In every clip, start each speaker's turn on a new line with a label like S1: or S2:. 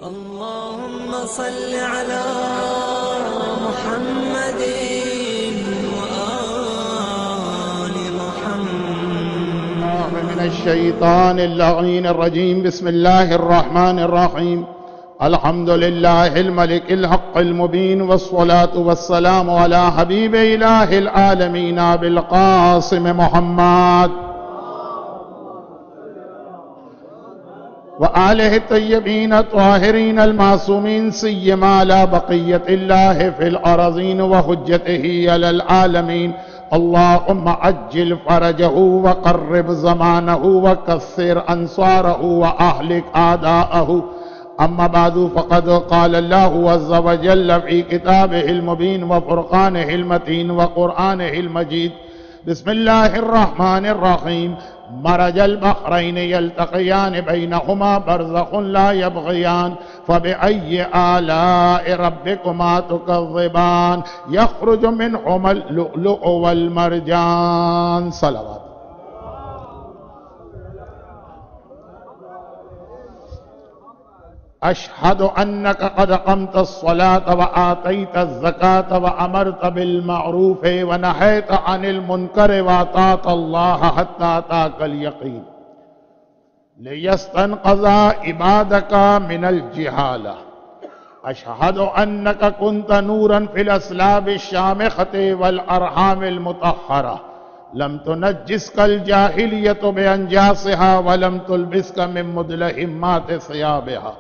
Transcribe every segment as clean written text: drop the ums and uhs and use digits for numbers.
S1: اللهم صل على محمد وآل محمد.
S2: من الشيطان اللعين الرجيم. بسم الله الرحمن الرحيم. الحمد لله الملك الحق المبين، والصلاة والسلام على حبيب إله العالمين أبي القاسم محمد وآله الطيبين الطاهرين المعصومين، سيما على بقية الله في الأرضين وحجته على العالمين. اللهم عجل فرجه وقرب زمانه وكثر أنصاره وأهلك أعداءه. أما بعد، فقد قال الله عز وجل في كتابه المبين وفرقانه المتين وقرآنه المجيد: بسم الله الرحمن الرحيم. مرج البحرين يلتقيان بينهما برزخ لا يبغيان فبأي آلاء ربكما تكذبان يخرج منهما اللؤلؤ والمرجان. صلوات. أشهد أنك قد قمت الصلاة وآتيت الزكاة وأمرت بالمعروف ونهيت عن المنكر وأطعت الله حتى أتاك اليقين ليستنقذ عبادك من الجهالة. أشهد أنك كنت نورا في الأسلاب الشامخة والأرحام المطهرة، لم تنجسك الجاهلية بأنجاسها ولم تلبسك من مدلهمات ثيابها.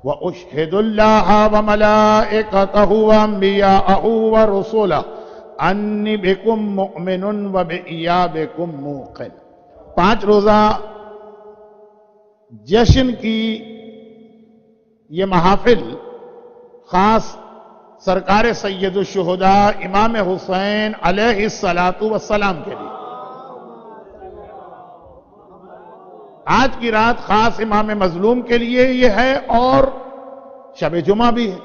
S2: وأشهد الله وملائكته وأنبياءه ورسله أني بكم مؤمن وبإيابكم موقن. 5 روزہ جشن کی یہ محافل خاص سرکار سید الشہداء امام حسین علیہ السلام کے لیے. آج کی رات خاص امام مظلوم کے لیے یہ ہے، اور شب جمعہ بھی ہے.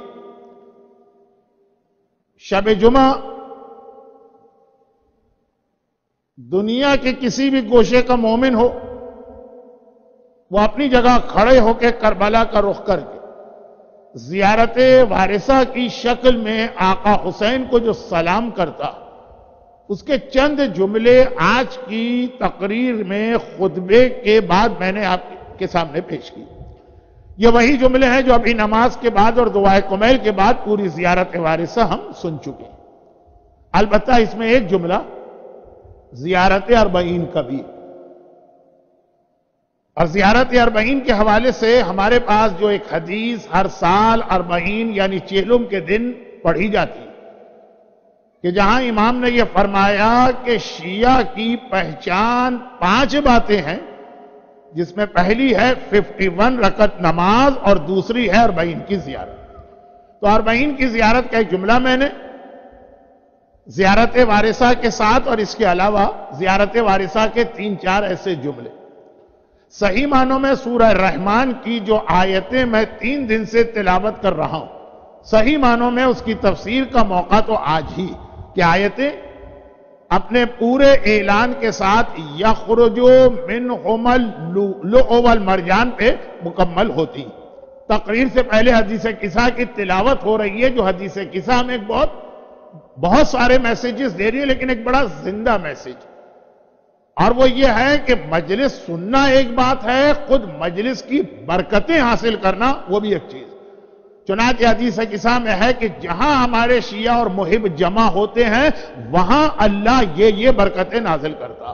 S2: شب جمعہ دنیا کے کسی بھی گوشے کا مومن ہو، وہ اپنی جگہ کھڑے ہو کے کربلا کا رخ کر کے زیارت وارثہ کی شکل میں آقا حسین کو جو سلام کرتا، اس کے چند جملے آج کی تقریر میں خطبے کے بعد میں نے آپ کے سامنے پیش کی. یہ وہی جملے ہیں جو ابھی نماز کے بعد اور دعائے کمیل کے بعد پوری زیارت وارثہ ہم سن چکے ہیں. البتہ اس میں ایک جملہ زیارت اربعین کا بھی، اور زیارت اربعین کے حوالے سے ہمارے پاس جو ایک حدیث ہر سال اربعین یعنی چہلم کے دن پڑھی جاتی ہے، کہ جہاں امام نے یہ فرمایا کہ شیعہ کی پہچان 5 باتیں ہیں، جس میں پہلی ہے 51 رکعت نماز اور دوسری ہے 40 کی زیارت. تو 40 کی زیارت کا ایک جملہ میں نے زیارت وارثہ کے ساتھ، اور اس کے علاوہ زیارت وارثہ کے 3-4 ایسے جملے صحیح معنوں میں سورہ رحمان کی جو آیتیں میں 3 دن سے تلاوت کر رہا ہوں، صحیح معنوں میں اس کی تفسیر کا موقع تو آج ہی کہ آیتیں اپنے پورے اعلان کے ساتھ یخرج منہما اللؤلؤ والمرجان پہ مکمل ہوتی. تقریر سے پہلے حدیث قصہ کی تلاوت ہو رہی ہے، جو حدیث قصہ ہمیں ایک بہت سارے میسیجز دے رہی ہے، لیکن ایک بڑا زندہ میسیج، اور وہ یہ ہے کہ مجلس سننا ایک بات ہے، خود مجلس کی برکتیں حاصل کرنا وہ بھی ایک چیز. چنانچہ حدیث قصہ میں ہے کہ جہاں ہمارے شیعہ اور محب جمع ہوتے ہیں، وہاں اللہ یہ برکتیں نازل کرتا.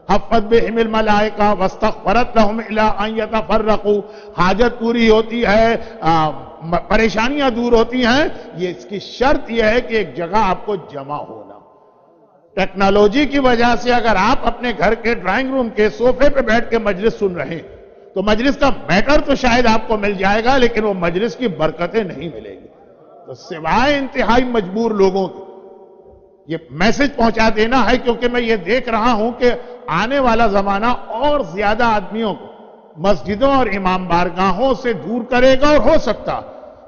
S2: حفت بہم الملائکہ واستغفرت لہم الی ان یتفرقوا، حاجت پوری ہوتی ہے، پریشانیاں دور ہوتی ہیں. یہ اس کی شرط یہ ہے کہ ایک جگہ آپ کو جمع ہونا. ٹیکنالوجی کی وجہ سے اگر آپ اپنے گھر کے ڈرائنگ روم کے صوفے پہ بیٹھ کے مجلس سن رہے ہیں، تو مجلس کا میٹر تو شاید آپ کو مل جائے گا، لیکن وہ مجلس کی برکتیں نہیں ملیں گی. تو سوائے انتہائی مجبور لوگوں کو یہ میسج پہنچا دینا ہے، کیونکہ میں یہ دیکھ رہا ہوں کہ آنے والا زمانہ اور زیادہ آدمیوں کو مسجدوں اور امام بارگاہوں سے دور کرے گا، اور ہو سکتا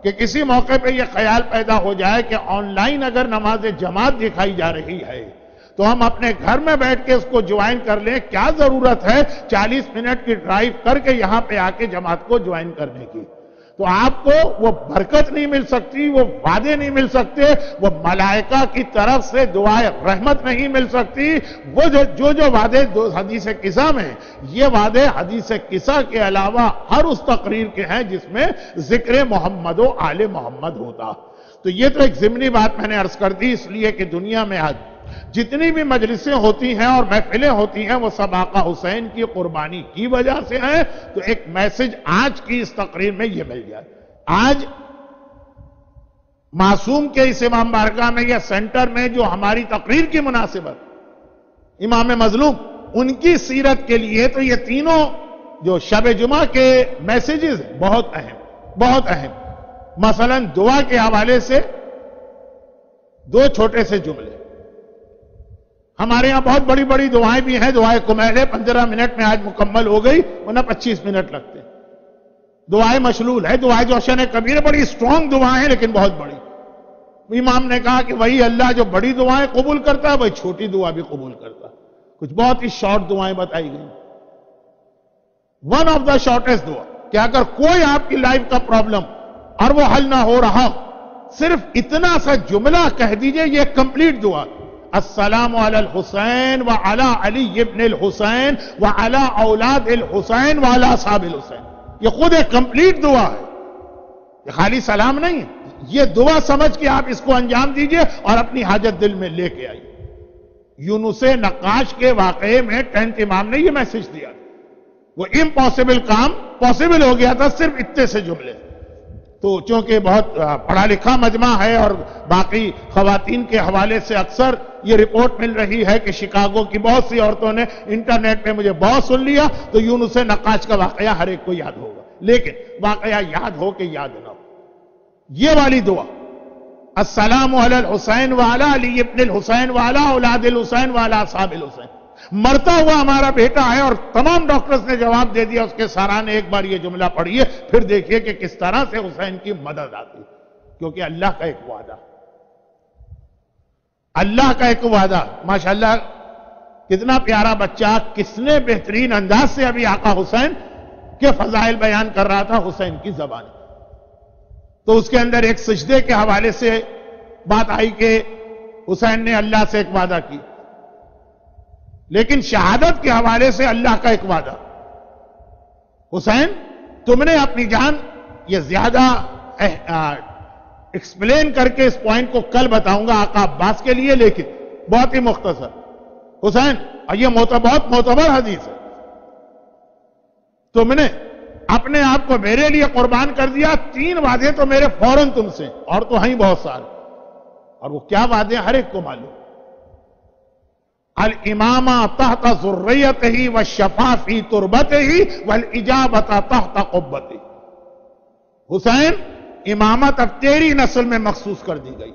S2: کہ کسی موقع پہ یہ خیال پیدا ہو جائے کہ آن لائن اگر نماز جماعت دکھائی جا رہی ہے تو ہم اپنے گھر میں بیٹھ کے اس کو جوائن کر لیں. کیا ضرورت ہے 40 منٹ کی ڈرائیو کر کے یہاں پہ آ کے جماعت کو جوائن کرنے کی؟ تو آپ کو وہ برکت نہیں مل سکتی، وہ وعدے نہیں مل سکتے، وہ ملائکہ کی طرف سے دعائے رحمت نہیں مل سکتی. وہ جو وعدے حدیث قصہ میں ہیں، یہ وعدے حدیث قصہ کے علاوہ ہر اس تقریر کے ہیں جس میں ذکر محمد و آل محمد ہوتا. تو یہ تو ایک ضمنی بات میں نے عرض کر دی، اس لیے کہ دنیا میں آج جتنی بھی مجلسیں ہوتی ہیں اور محفلیں ہوتی ہیں وہ سب آقا حسین کی قربانی کی وجہ سے ہیں. تو ایک میسج آج کی اس تقریر میں یہ مل جائے. آج معصوم کے اس امام بارگاہ میں یا سینٹر میں جو ہماری تقریر کی مناسبت امام مظلوم ان کی سیرت کے لیے، تو یہ تینوں جو شب جمعہ کے میسیجز بہت اہم. مثلا دعا کے حوالے سے دو چھوٹے سے جملے. ہمارے ہاں بہت بڑی بڑی دعائیں بھی ہیں. دعائیں کمیل 15 منٹ میں آج مکمل ہو گئی، ورنہ 25 منٹ لگتے. دعائیں مشلول ہے، دعائیں جوشن کبیر بڑی سٹرونگ دعائیں ہیں لیکن بہت بڑی. امام نے کہا کہ وہی اللہ جو بڑی دعائیں قبول کرتا ہے وہی چھوٹی دعا بھی قبول کرتا ہے. کچھ بہت ہی شارٹ دعائیں بتائی گئی. ون آف دا شارٹیسٹ دعا کہ اگر کوئی آپ کی لائف کا پرابلم اور وہ حل نہ ہو رہا، صرف اتنا سا جملہ کہہ دیجئے، یہ کمپلیٹ دعا. السلام علی الحسین وعلی علی ابن الحسین وعلی اولاد الحسین وعلی اصحاب الحسین. یہ خود ایک کمپلیٹ دعا ہے، یہ خالی سلام نہیں ہے. یہ دعا سمجھ کے آپ اس کو انجام دیجئے اور اپنی حاجت دل میں لے کے آئیے. یونس نقاش کے واقعے میں 10th امام نے یہ میسج دیا. وہ امپاسبل کام پاسبل ہو گیا تھا صرف اتنے سے جملے. تو چونکہ بہت پڑھا لکھا مجمع ہے اور باقی خواتین کے حوالے سے اکثر یہ رپورٹ مل رہی ہے کہ شکاگو کی بہت سی عورتوں نے انٹرنیٹ پہ مجھے بہت سن لیا، تو یونس نقاش کا واقعہ ہر ایک کو یاد ہوگا، لیکن واقعہ یاد ہو کہ یاد نہ ہو. یہ والی دعا السلام علی الحسین وعلی علی ابن الحسین وعلی اولاد الحسین وعلی اصحاب الحسین. مرتا ہوا ہمارا بیٹا ہے اور تمام ڈاکٹرز نے جواب دے دیا اس کے سارا نے. ایک بار یہ جملہ پڑھیے پھر دیکھیے کہ کس طرح سے حسین کی مدد آتی، کیونکہ اللہ کا ایک وعدہ، اللہ کا ایک وعدہ. ماشاءاللہ کتنا پیارا بچہ، کس نے بہترین انداز سے ابھی آقا حسین کے فضائل بیان کر رہا تھا حسین کی زبان. تو اس کے اندر ایک سجدے کے حوالے سے بات آئی کہ حسین نے اللہ سے ایک وعدہ کی، لیکن شہادت کے حوالے سے اللہ کا ایک وعدہ. حسین تم نے اپنی جان، یہ زیادہ ایکسپلین کر کے اس پوائنٹ کو کل بتاؤں گا آقا عباس کے لیے، لیکن بہت ہی مختصر. حسین، اور یہ بہت معتبر حدیث ہے، تم نے اپنے آپ کو میرے لیے قربان کر دیا، 3 وعدے تو میرے فوراً تم سے، اور تو ہیں بہت سارے. اور وہ کیا وعدے ہر ایک کو معلوم. الامامہ تحت ذریتہ والشفاء فی تربتہ والاجابۃ تحت قبتہ. حسین، امامت اب تیری نسل میں مخصوص کر دی گئی.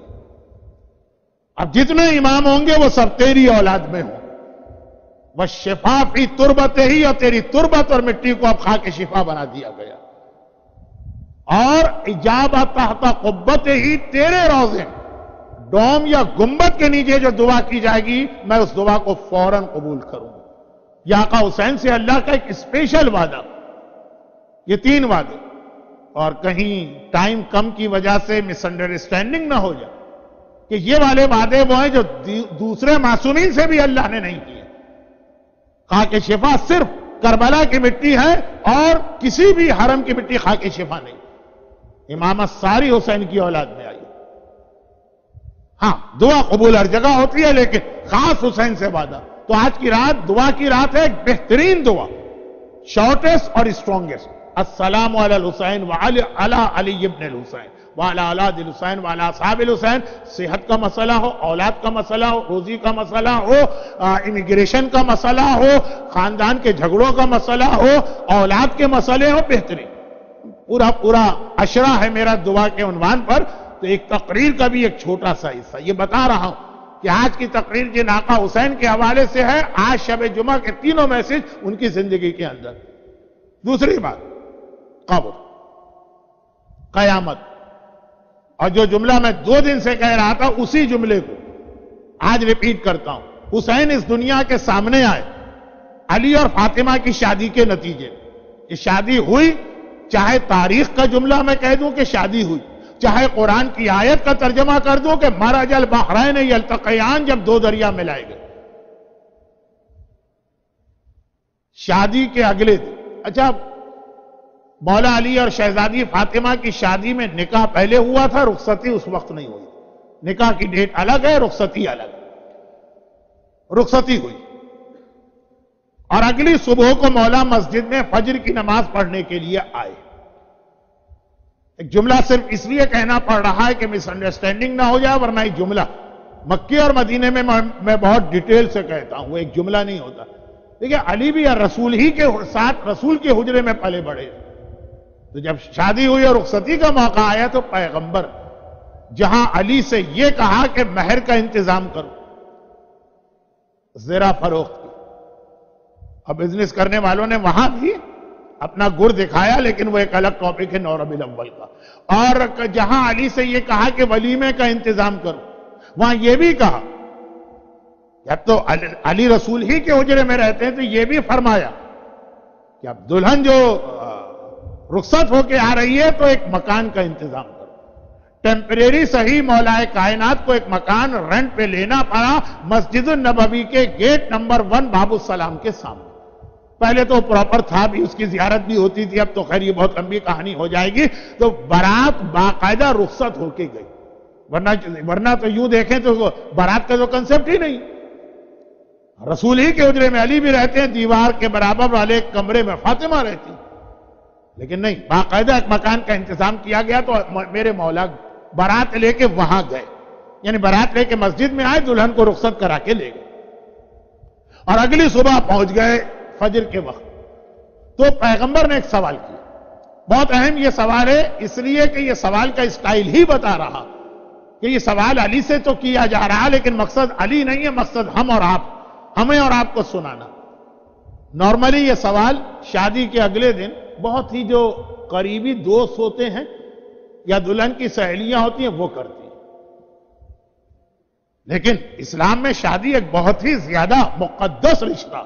S2: اب جتنے امام ہوں گے وہ سب تیری اولاد میں ہوں. والشفاء فی تربتہ، اور تیری تربت اور مٹی کو اب کھا کے شفا بنا دیا گیا. اور اجابۃ تحت قبتہ، تیرے روضے ڈوم یا گنبد کے نیچے جو دعا کی جائے گی میں اس دعا کو فوراً قبول کروں. یہ آقا حسین سے اللہ کا ایک اسپیشل وعدہ. یہ 3 وعدے، اور کہیں ٹائم کم کی وجہ سے مس انڈرسٹینڈنگ نہ ہو جائے کہ یہ والے وعدے وہ ہیں جو دوسرے معصومین سے بھی اللہ نے نہیں کیے. کہا کہ شفا صرف کربلا کی مٹی ہے اور کسی بھی حرم کی مٹی کھا کے شفا نہیں. امامت ساری حسین کی اولاد میں آئی. ہاں دعا قبول ہر جگہ ہوتی ہے لیکن خاص حسین سے وعدہ. تو آج کی رات دعا کی رات ہے، ایک بہترین دعا، شارٹیسٹ اور اسٹرانگیسٹ. السلام علی الحسین وعلی علی ابن الحسین وعلی اولاد الحسین وعلی اصحاب الحسین. صحت کا مسئلہ ہو، اولاد کا مسئلہ ہو، روزی کا مسئلہ ہو، امیگریشن کا مسئلہ ہو، خاندان کے جھگڑوں کا مسئلہ ہو، اولاد کے مسئلے ہو، بہترین پورا عشرہ ہے میرا دعا کے عنوان پر. تو ایک تقریر کا بھی ایک چھوٹا سا حصہ یہ بتا رہا ہوں کہ آج کی تقریر جن آقا حسین کے حوالے سے ہے، آج شب جمعہ کے تینوں میسج ان کی زندگی کے اندر. دوسری بات، قبر، قیامت. اور جو جملہ میں 2 دن سے کہہ رہا تھا اسی جملے کو آج ریپیٹ کرتا ہوں. حسین اس دنیا کے سامنے آئے علی اور فاطمہ کی شادی کے نتیجے. یہ شادی ہوئی چاہے تاریخ کا جملہ میں کہہ دوں کہ شادی ہوئی، چاہے قرآن کی آیت کا ترجمہ کر دوں کہ مرج البحرین یلتقیان، جب دو دریا ملائے گئے، شادی کے اگلے دن۔ اچھا، مولا علی اور شہزادی فاطمہ کی شادی میں نکاح پہلے ہوا تھا، رخصتی اس وقت نہیں ہوئی، نکاح کی ڈیٹ الگ ہے، رخصتی الگ ہے، رخصتی ہوئی، اور اگلی صبح کو مولا مسجد میں فجر کی نماز پڑھنے کے لیے آئے۔ ایک جملہ صرف اس لیے کہنا پڑ رہا ہے کہ مس انڈرسٹینڈنگ نہ ہو جائے، ورنہ ایک جملہ مکے اور مدینے میں میں بہت ڈیٹیل سے کہتا ہوں، وہ ایک جملہ نہیں ہوتا۔ دیکھیں، علی بھی رسول ہی کے ساتھ رسول کے حجرے میں پلے بڑھے، تو جب شادی ہوئی اور رخصتی کا موقع آیا تو پیغمبر جہاں علی سے یہ کہا کہ مہر کا انتظام کرو، زرہ فروخت کی، اب بزنس کرنے والوں نے وہاں بھی اپنا گر دکھایا، لیکن وہ ایک الگ ٹاپک ہے 9 ربیع الاول کا، اور جہاں علی سے یہ کہا کہ ولیمے کا انتظام کرو، وہاں یہ بھی کہا، اب تو علی رسول ہی کے حجرے میں رہتے ہیں، تو یہ بھی فرمایا کہ اب دلہن جو رخصت ہو کے آ رہی ہے تو ایک مکان کا انتظام کرو۔ ٹیمپریری صحیح مولا کائنات کو ایک مکان رینٹ پہ لینا پڑا مسجد النبوی کے گیٹ نمبر 1 باب السلام کے سامنے۔ پہلے تو پراپر تھا بھی، اس کی زیارت بھی ہوتی تھی، اب تو خیر یہ بہت لمبی کہانی ہو جائے گی۔ تو بارات باقاعدہ رخصت ہو کے گئی، ورنہ تو یوں دیکھیں تو بارات کا تو کنسپٹ ہی نہیں۔ رسول ہی کے حجرے میں علی بھی رہتے ہیں، دیوار کے برابر والے ایک کمرے میں فاطمہ رہتی، لیکن نہیں، باقاعدہ ایک مکان کا انتظام کیا گیا۔ تو میرے مولا بارات لے کے وہاں گئے، یعنی بارات لے کے مسجد میں آئے، دلہن کو رخصت کرا کے لے گئے، اور اگلی صبح پہنچ گئے فجر کے وقت۔ تو پیغمبر نے ایک سوال کیا، بہت اہم یہ سوال ہے، اس لیے کہ یہ سوال کا اسٹائل ہی بتا رہا کہ یہ سوال علی سے تو کیا جا رہا، لیکن مقصد علی نہیں ہے، مقصد ہم اور آپ، ہمیں اور آپ کو سنانا۔ نارملی یہ سوال شادی کے اگلے دن بہت ہی جو قریبی دوست ہوتے ہیں یا دلہن کی سہیلیاں ہوتی ہیں وہ کرتی ہیں، لیکن اسلام میں شادی ایک بہت ہی زیادہ مقدس رشتہ،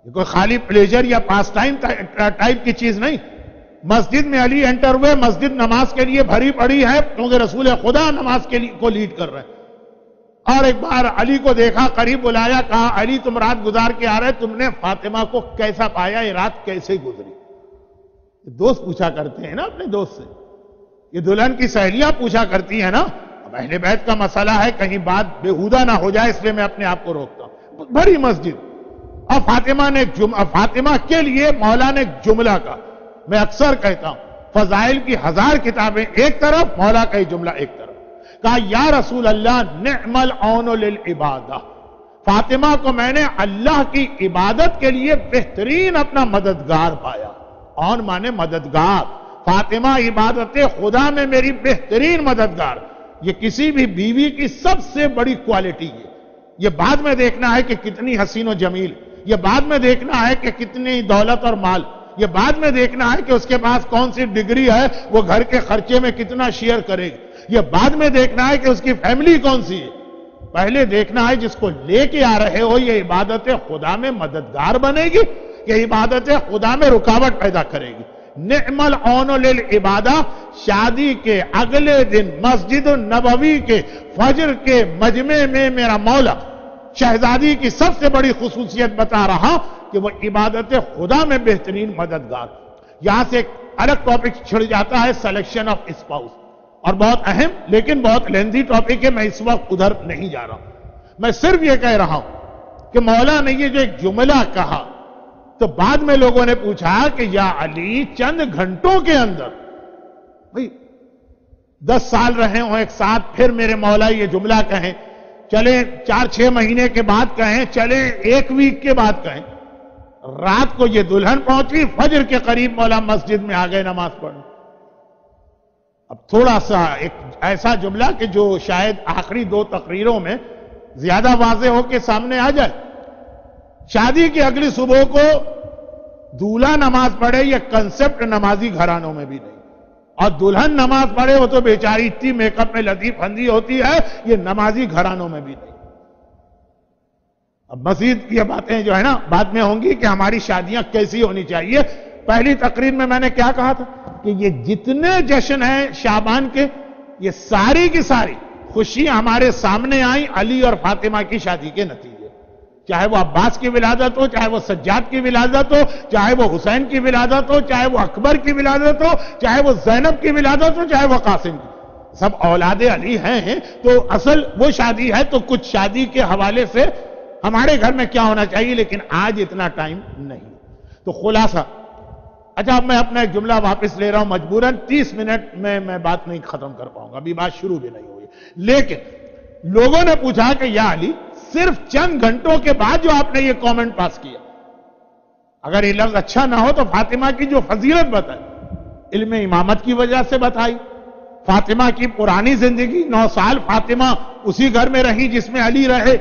S2: یہ کوئی خالی پلیجر یا پاس ٹائم ٹائپ کی چیز نہیں۔ مسجد میں علی انٹر ہوئے، مسجد نماز کے لیے بھری پڑی ہے کیونکہ رسول خدا نماز کے لیے کو لیڈ کر رہے ہیں، اور ایک بار علی کو دیکھا، قریب بلایا، کہا علی تم رات گزار کے آ رہے، تم نے فاطمہ کو کیسا پایا، یہ رات کیسے گزری؟ دوست پوچھا کرتے ہیں نا اپنے دوست سے، یہ دلہن کی سہیلیاں پوچھا کرتی ہیں نا۔ اب اہل بیت کا مسئلہ ہے، کہیں بات بےہودہ نہ ہو جائے، اس لیے میں اپنے آپ کو روکتا ہوں۔ بڑی مسجد، اور فاطمہ کے لیے مولا نے ایک جملہ کہا، میں اکثر کہتا ہوں فضائل کی 1000 کتابیں ایک طرف، مولا کا یہ جملہ ایک طرف، کہا یا رسول اللہ نعم العون للعبادہ، فاطمہ کو میں نے اللہ کی عبادت کے لیے بہترین اپنا مددگار پایا۔ عون مانے مددگار، فاطمہ عبادت خدا میں میری بہترین مددگار۔ یہ کسی بھی بیوی کی سب سے بڑی کوالٹی ہے۔ یہ بعد میں دیکھنا ہے کہ کتنی حسین و جمیل، یہ بعد میں دیکھنا ہے کہ کتنی دولت اور مال، یہ بعد میں دیکھنا ہے کہ اس کے پاس کون سی ڈگری ہے، وہ گھر کے خرچے میں کتنا شیئر کرے گی، یہ بعد میں دیکھنا ہے کہ اس کی فیملی کون سی ہے۔ پہلے دیکھنا ہے جس کو لے کے آ رہے ہو یہ عبادت خدا میں مددگار بنے گی، یہ عبادت خدا میں رکاوٹ پیدا کرے گی۔ نعم العون للعبادہ، شادی کے اگلے دن مسجد النبوی کے فجر کے مجمع میں میرا مولا شہزادی کی سب سے بڑی خصوصیت بتا رہا کہ وہ عبادت خدا میں بہترین مددگار۔ یہاں سے ایک الگ ٹاپک چھڑ جاتا ہے، سلیکشن آف اسپاؤس، اور بہت اہم لیکن بہت لینتھی ٹاپک ہے، میں اس وقت ادھر نہیں جا رہا ہوں۔ میں صرف یہ کہہ رہا ہوں کہ مولا نے یہ جو ایک جملہ کہا، تو بعد میں لوگوں نے پوچھا کہ یا علی چند گھنٹوں کے اندر، بھئی 10 سال رہے ہوں ایک ساتھ، پھر میرے مولا یہ جملہ کہیں، چلیں 4-6 مہینے کے بعد کہیں، چلیں 1 ویک کے بعد کہیں، رات کو یہ دلہن پہنچی، فجر کے قریب مولا مسجد میں آ گئے نماز پڑھنے۔ اب تھوڑا سا ایک ایسا جملہ کہ جو شاید آخری 2 تقریروں میں زیادہ واضح ہو کے سامنے آ جائے، شادی کی اگلی صبح کو دولہا نماز پڑھے، یہ کنسپٹ نمازی گھرانوں میں بھی نہیں، اور دلہن نماز پڑھے وہ تو بیچاری اتنی میک اپ میں لطیف اندھی ہوتی ہے، یہ نمازی گھرانوں میں بھی نہیں۔ اب مزید یہ باتیں جو ہے نا بعد میں ہوں گی کہ ہماری شادیاں کیسی ہونی چاہیے، پہلی تقریر میں نے کیا کہا تھا کہ یہ جتنے جشن ہیں شعبان کے، یہ ساری کی ساری خوشیاں ہمارے سامنے آئیں علی اور فاطمہ کی شادی کے نتیجے، چاہے وہ عباس کی ولادت ہو، چاہے وہ سجاد کی ولادت ہو، چاہے وہ حسین کی ولادت ہو، چاہے وہ اکبر کی ولادت ہو، چاہے وہ زینب کی ولادت ہو، چاہے وہ قاسم کی، سب اولاد علی ہیں۔ تو اصل وہ شادی ہے، تو کچھ شادی کے حوالے سے ہمارے گھر میں کیا ہونا چاہیے، لیکن آج اتنا ٹائم نہیں۔ تو خلاصہ، اچھا اب میں اپنا ایک جملہ واپس لے رہا ہوں مجبوراً، 30 منٹ میں بات نہیں ختم کر پاؤں گا، ابھی بات شروع بھی نہیں ہوئی، لیکن لوگوں نے پوچھا کہ یا علی صرف چند گھنٹوں کے بعد جو آپ نے یہ کامنٹ پاس کیا، اگر یہ لفظ اچھا نہ ہو تو فاطمہ کی جو فضیلت بتائی، علم امامت کی وجہ سے بتائی، فاطمہ کی پرانی زندگی، 9 سال فاطمہ اسی گھر میں رہی جس میں علی رہے،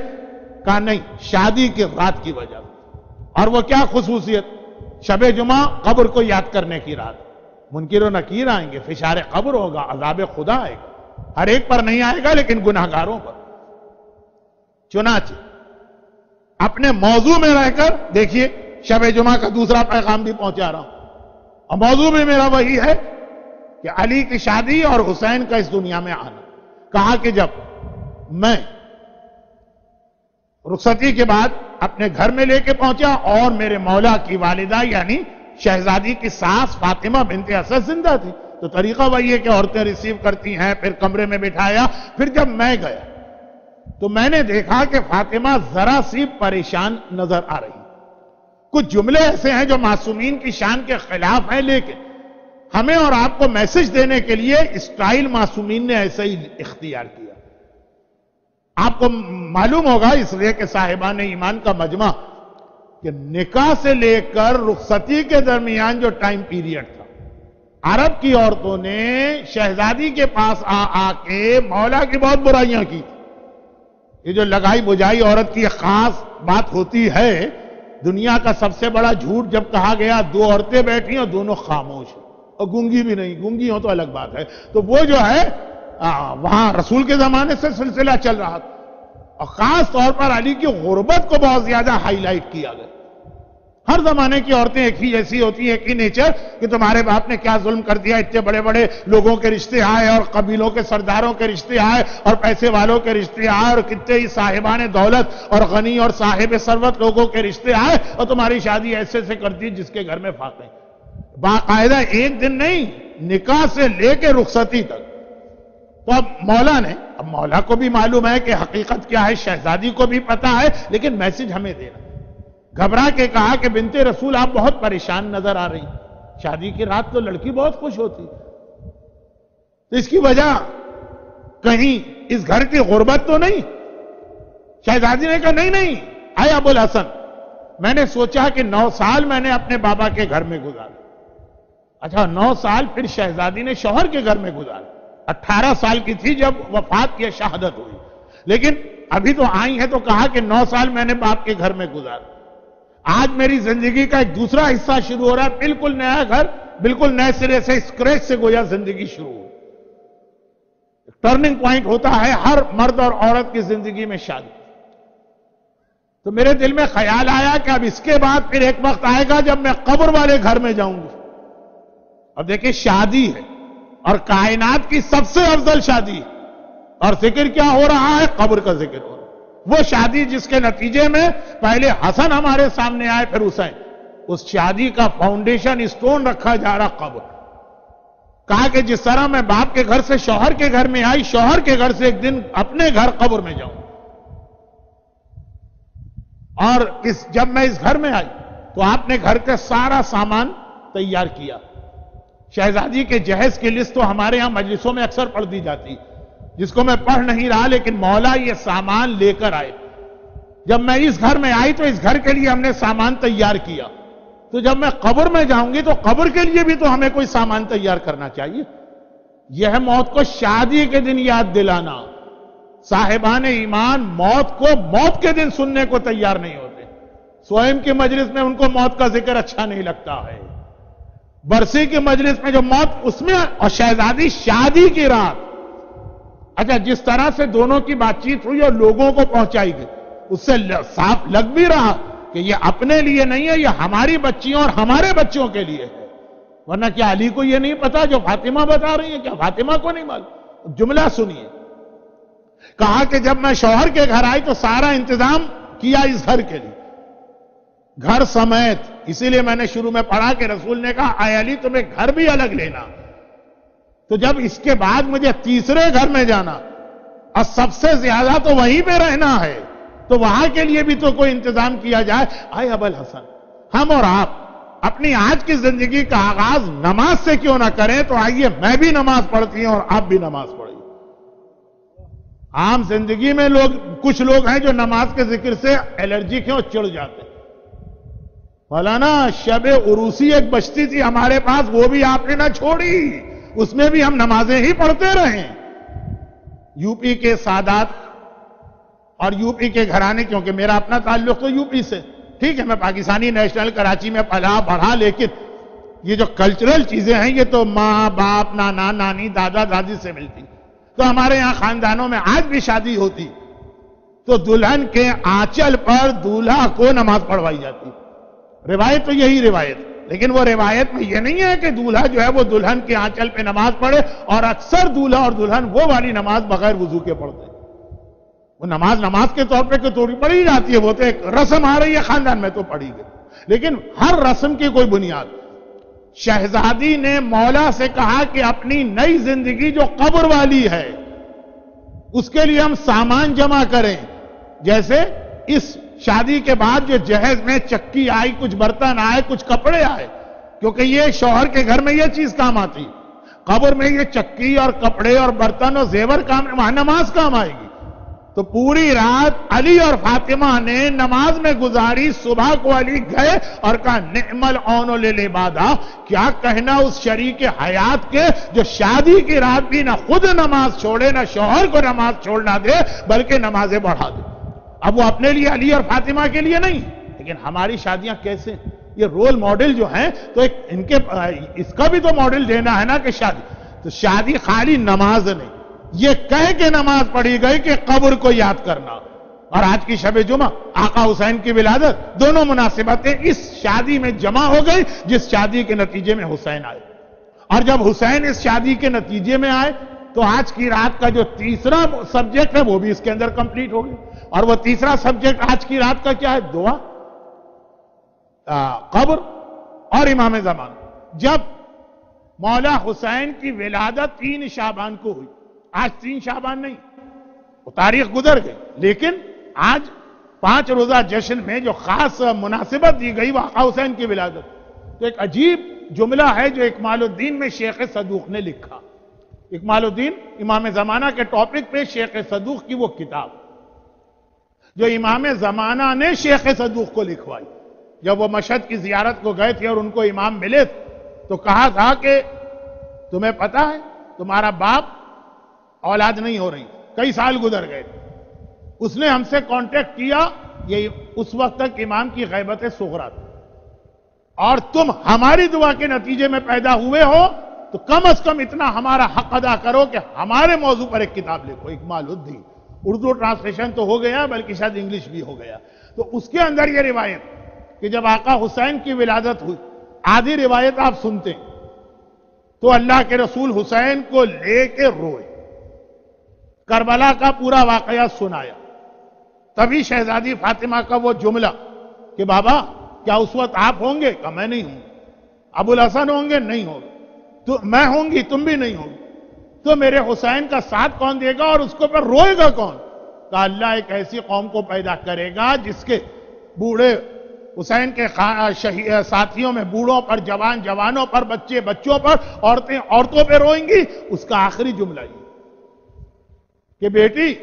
S2: کہا نہیں، شادی کی رات کی وجہ سے۔ اور وہ کیا خصوصیت؟ شب جمعہ قبر کو یاد کرنے کی رات، منکر و نکیر آئیں گے، فشار قبر ہوگا، عذاب خدا آئے گا، ہر ایک پر نہیں آئے گا لیکن گناہگاروں پر۔ چنانچہ اپنے موضوع میں رہ کر دیکھیے، شب جمعہ کا دوسرا پیغام بھی پہنچا رہا ہوں، اور موضوع بھی میرا وہی ہے کہ علی کی شادی اور حسین کا اس دنیا میں آنا۔ کہا کہ جب میں رخصتی کے بعد اپنے گھر میں لے کے پہنچا اور میرے مولا کی والدہ یعنی شہزادی کی ساس فاطمہ بنت اسد زندہ تھی، تو طریقہ وہی ہے کہ عورتیں ریسیو کرتی ہیں، پھر کمرے میں بٹھایا، پھر جب میں گیا تو میں نے دیکھا کہ فاطمہ ذرا سی پریشان نظر آ رہی۔ کچھ جملے ایسے ہیں جو معصومین کی شان کے خلاف ہیں، لیکن ہمیں اور آپ کو میسج دینے کے لیے اسٹائل معصومین نے ایسے ہی اختیار کیا۔ آپ کو معلوم ہوگا اس لیے کہ صاحبان ایمان کا مجمع کہ نکاح سے لے کر رخصتی کے درمیان جو ٹائم پیریڈ تھا، عرب کی عورتوں نے شہزادی کے پاس آ کے مولا کی بہت برائیاں کی۔ یہ جو لگائی بجائی عورت کی خاص بات ہوتی ہے، دنیا کا سب سے بڑا جھوٹ جب کہا گیا 2 عورتیں بیٹھی اور دونوں خاموش ہیں، اور گونگی بھی نہیں، گونگی ہو تو الگ بات ہے، تو وہ جو ہے وہاں رسول کے زمانے سے سلسلہ چل رہا تھا، اور خاص طور پر علی کی غربت کو بہت زیادہ ہائی لائٹ کیا گیا۔ ہر زمانے کی عورتیں ایک ہی جیسی ہوتی ہیں، ایک ہی نیچر، کہ تمہارے باپ نے کیا ظلم کر دیا، اتنے بڑے بڑے لوگوں کے رشتے آئے اور قبیلوں کے سرداروں کے رشتے آئے اور پیسے والوں کے رشتے آئے اور کتنے ہی صاحبان دولت اور غنی اور صاحب ثروت لوگوں کے رشتے آئے، اور تمہاری شادی ایسے سے کر دی جس کے گھر میں فاقے۔ باقاعدہ ایک دن نہیں، نکاح سے لے کے رخصتی تک۔ تو اب مولا کو بھی معلوم ہے کہ حقیقت کیا ہے، شہزادی کو بھی پتا ہے، لیکن میسج ہمیں دینا۔ گھبرا کے کہا کہ بنت رسول آپ بہت پریشان نظر آ رہی، شادی کی رات تو لڑکی بہت خوش ہوتی، تو اس کی وجہ کہیں اس گھر کی غربت تو نہیں؟ شہزادی نے کہا نہیں اے ابو الحسن، میں نے سوچا کہ 9 سال میں نے اپنے بابا کے گھر میں گزارے۔ اچھا 9 سال پھر شہزادی نے شوہر کے گھر میں گزارے، 18 سال کی تھی جب وفات کی شہادت ہوئی، لیکن ابھی تو آئی ہے تو کہا کہ 9 سال میں نے باپ کے گھر میں گزارے۔ آج میری زندگی کا ایک دوسرا حصہ شروع ہو رہا ہے، بالکل نیا گھر، بالکل نئے سرے سے، اسکریچ سے گویا زندگی شروع ہو۔ ٹرننگ پوائنٹ ہوتا ہے ہر مرد اور عورت کی زندگی میں شادی۔ تو میرے دل میں خیال آیا کہ اب اس کے بعد پھر ایک وقت آئے گا جب میں قبر والے گھر میں جاؤں گی۔ اب دیکھیں شادی ہے اور کائنات کی سب سے افضل شادی ہے، اور ذکر کیا ہو رہا ہے؟ قبر کا ذکر ہو رہا ہے۔ وہ شادی جس کے نتیجے میں پہلے حسن ہمارے سامنے آئے پھر حسین، اس شادی کا فاؤنڈیشن اسٹون رکھا جا رہا قبر۔ کہا کہ جس طرح میں باپ کے گھر سے شوہر کے گھر میں آئی، شوہر کے گھر سے ایک دن اپنے گھر قبر میں جاؤں، اور جب میں اس گھر میں آئی تو آپ نے گھر کا سارا سامان تیار کیا۔ شہزادی کے جہیز کی لسٹ تو ہمارے ہاں مجلسوں میں اکثر پڑھ دی جاتی، جس کو میں پڑھ نہیں رہا، لیکن مولا یہ سامان لے کر آئے۔ جب میں اس گھر میں آئی تو اس گھر کے لیے ہم نے سامان تیار کیا، تو جب میں قبر میں جاؤں گی تو قبر کے لیے بھی تو ہمیں کوئی سامان تیار کرنا چاہیے۔ یہ ہے موت کو شادی کے دن یاد دلانا۔ صاحبان ایمان موت کو موت کے دن سننے کو تیار نہیں ہوتے۔ سوئم کی مجلس میں ان کو موت کا ذکر اچھا نہیں لگتا ہے، برسی کی مجلس میں جو موت اس میں، اور شہزادی شادی کی رات۔ اچھا جس طرح سے دونوں کی بات چیت ہوئی اور لوگوں کو پہنچائی گئی، اس سے صاف لگ بھی رہا کہ یہ اپنے لیے نہیں ہے، یہ ہماری بچیوں اور ہمارے بچوں کے لیے ہے، ورنہ کیا علی کو یہ نہیں پتا جو فاطمہ بتا رہی ہیں؟ کیا فاطمہ کو نہیں معلوم؟ جملہ سنیے، کہا کہ جب میں شوہر کے گھر آئی تو سارا انتظام کیا اس گھر کے لیے، گھر سمیت. اسی لیے میں نے شروع میں پڑھا کہ رسول نے کہا اے علی تمہیں گھر بھی الگ لینا. تو جب اس کے بعد مجھے تیسرے گھر میں جانا اور سب سے زیادہ تو وہیں پہ رہنا ہے، تو وہاں کے لیے بھی تو کوئی انتظام کیا جائے. آئے ابوالحسن، ہم اور آپ اپنی آج کی زندگی کا آغاز نماز سے کیوں نہ کریں؟ تو آئیے میں بھی نماز پڑھتی ہوں اور آپ بھی نماز پڑھیے. عام زندگی میں کچھ لوگ ہیں جو نماز کے ذکر سے الرجی کیوں چڑھ جاتے ہیں. مولانا شب عروسی ایک بچتی تھی ہمارے پاس، وہ بھی آپ نے نہ چھوڑی، اس میں بھی ہم نمازیں ہی پڑھتے رہے. یو پی کے سادات اور یو پی کے گھرانے، کیونکہ میرا اپنا تعلق تو یو پی سے، ٹھیک ہے میں پاکستانی نیشنل کراچی میں پلا بڑھا، لیکن یہ جو کلچرل چیزیں ہیں یہ تو ماں باپ نانا نانی دادا دادی سے ملتی. تو ہمارے یہاں خاندانوں میں آج بھی شادی ہوتی تو دلہن کے آنچل پر دولہا کو نماز پڑھوائی جاتی. روایت تو یہی روایت، لیکن وہ روایت میں یہ نہیں ہے کہ دولہا جو ہے وہ دلہن کے آنچل پہ نماز پڑھے، اور اکثر دولہا اور دلہن وہ والی نماز بغیر وضو کے پڑھتے ہیں. وہ نماز کے طور پہ توڑی پڑھی جاتی ہے، وہ تو ایک رسم آ رہی ہے خاندان میں تو پڑھی گئی، لیکن ہر رسم کی کوئی بنیاد. شہزادی نے مولا سے کہا کہ اپنی نئی زندگی جو قبر والی ہے اس کے لیے ہم سامان جمع کریں. جیسے اس شادی کے بعد جو جہیز میں چکی آئی، کچھ برتن آئے، کچھ کپڑے آئے، کیونکہ یہ شوہر کے گھر میں یہ چیز کام آتی، قبر میں یہ چکی اور کپڑے اور برتن اور زیور کام، وہاں نماز کام آئے گی. تو پوری رات علی اور فاطمہ نے نماز میں گزاری. صبح کو علی گئے اور کہا نعم العون للعبادہ، کیا کہنا اس شریک حیات کے جو شادی کی رات بھی نہ خود نماز چھوڑے، نہ شوہر کو نماز چھوڑنا دے، بلکہ نمازیں بڑھا دے. اب وہ اپنے لیے علی اور فاطمہ کے لیے نہیں، لیکن ہماری شادیاں کیسے؟ یہ رول ماڈل جو ہیں تو ایک ان کے اس کا بھی تو ماڈل دینا ہے نا کہ شادی خالی نماز نہیں، یہ کہہ کے نماز پڑھی گئی کہ قبر کو یاد کرنا. اور آج کی شب جمعہ آقا حسین کی ولادت، دونوں مناسبتیں اس شادی میں جمع ہو گئی جس شادی کے نتیجے میں حسین آئے. اور جب حسین اس شادی کے نتیجے میں آئے تو آج کی رات کا جو تیسرا سبجیکٹ ہے وہ بھی اس کے اندر کمپلیٹ ہو گئی. اور وہ تیسرا سبجیکٹ آج کی رات کا کیا ہے؟ دعا، قبر اور امام زمان. جب مولا حسین کی ولادت 3 شعبان کو ہوئی، آج 3 شعبان نہیں، وہ تاریخ گزر گئی، لیکن آج 5 روزہ جشن میں جو خاص مناسبت دی گئی وہ آقا حسین کی ولادت. تو ایک عجیب جملہ ہے جو اکمال الدین میں شیخ صدوق نے لکھا. اکمال الدین امام زمانہ کے ٹاپک پہ شیخ صدوق کی وہ کتاب جو امام زمانہ نے شیخ صدوق کو لکھوائی. جب وہ مشہد کی زیارت کو گئے تھے اور ان کو امام ملے تو کہا تھا کہ تمہیں پتا ہے تمہارا باپ اولاد نہیں ہو رہی، کئی سال گزر گئے، اس نے ہم سے کانٹیکٹ کیا، یہ اس وقت تک امام کی غیبت صغریٰ تھی، اور تم ہماری دعا کے نتیجے میں پیدا ہوئے ہو تو کم از کم اتنا ہمارا حق ادا کرو کہ ہمارے موضوع پر ایک کتاب لکھو. اکمال الدین اردو ٹرانسلیشن تو ہو گیا، بلکہ شاید انگلش بھی ہو گیا. تو اس کے اندر یہ روایت کہ جب آقا حسین کی ولادت ہوئی، آدھی روایت آپ سنتے تو اللہ کے رسول حسین کو لے کے روئے، کربلا کا پورا واقعہ سنایا. تبھی شہزادی فاطمہ کا وہ جملہ کہ بابا کیا اس وقت آپ ہوں گے؟ کہا میں نہیں ہوں. ابوالحسن ہوں گے؟ نہیں ہوں گے. تو میں ہوں گی، تم بھی نہیں ہوں گے. تو میرے حسین کا ساتھ کون دے گا اور اس کو پر روئے گا کون؟ کہا اللہ ایک ایسی قوم کو پیدا کرے گا جس کے بوڑھے حسین کے ساتھیوں میں بوڑھوں پر، جوانوں پر، بچوں پر، عورتوں پہ روئیں گی. اس کا آخری جملہ یہ کہ بیٹی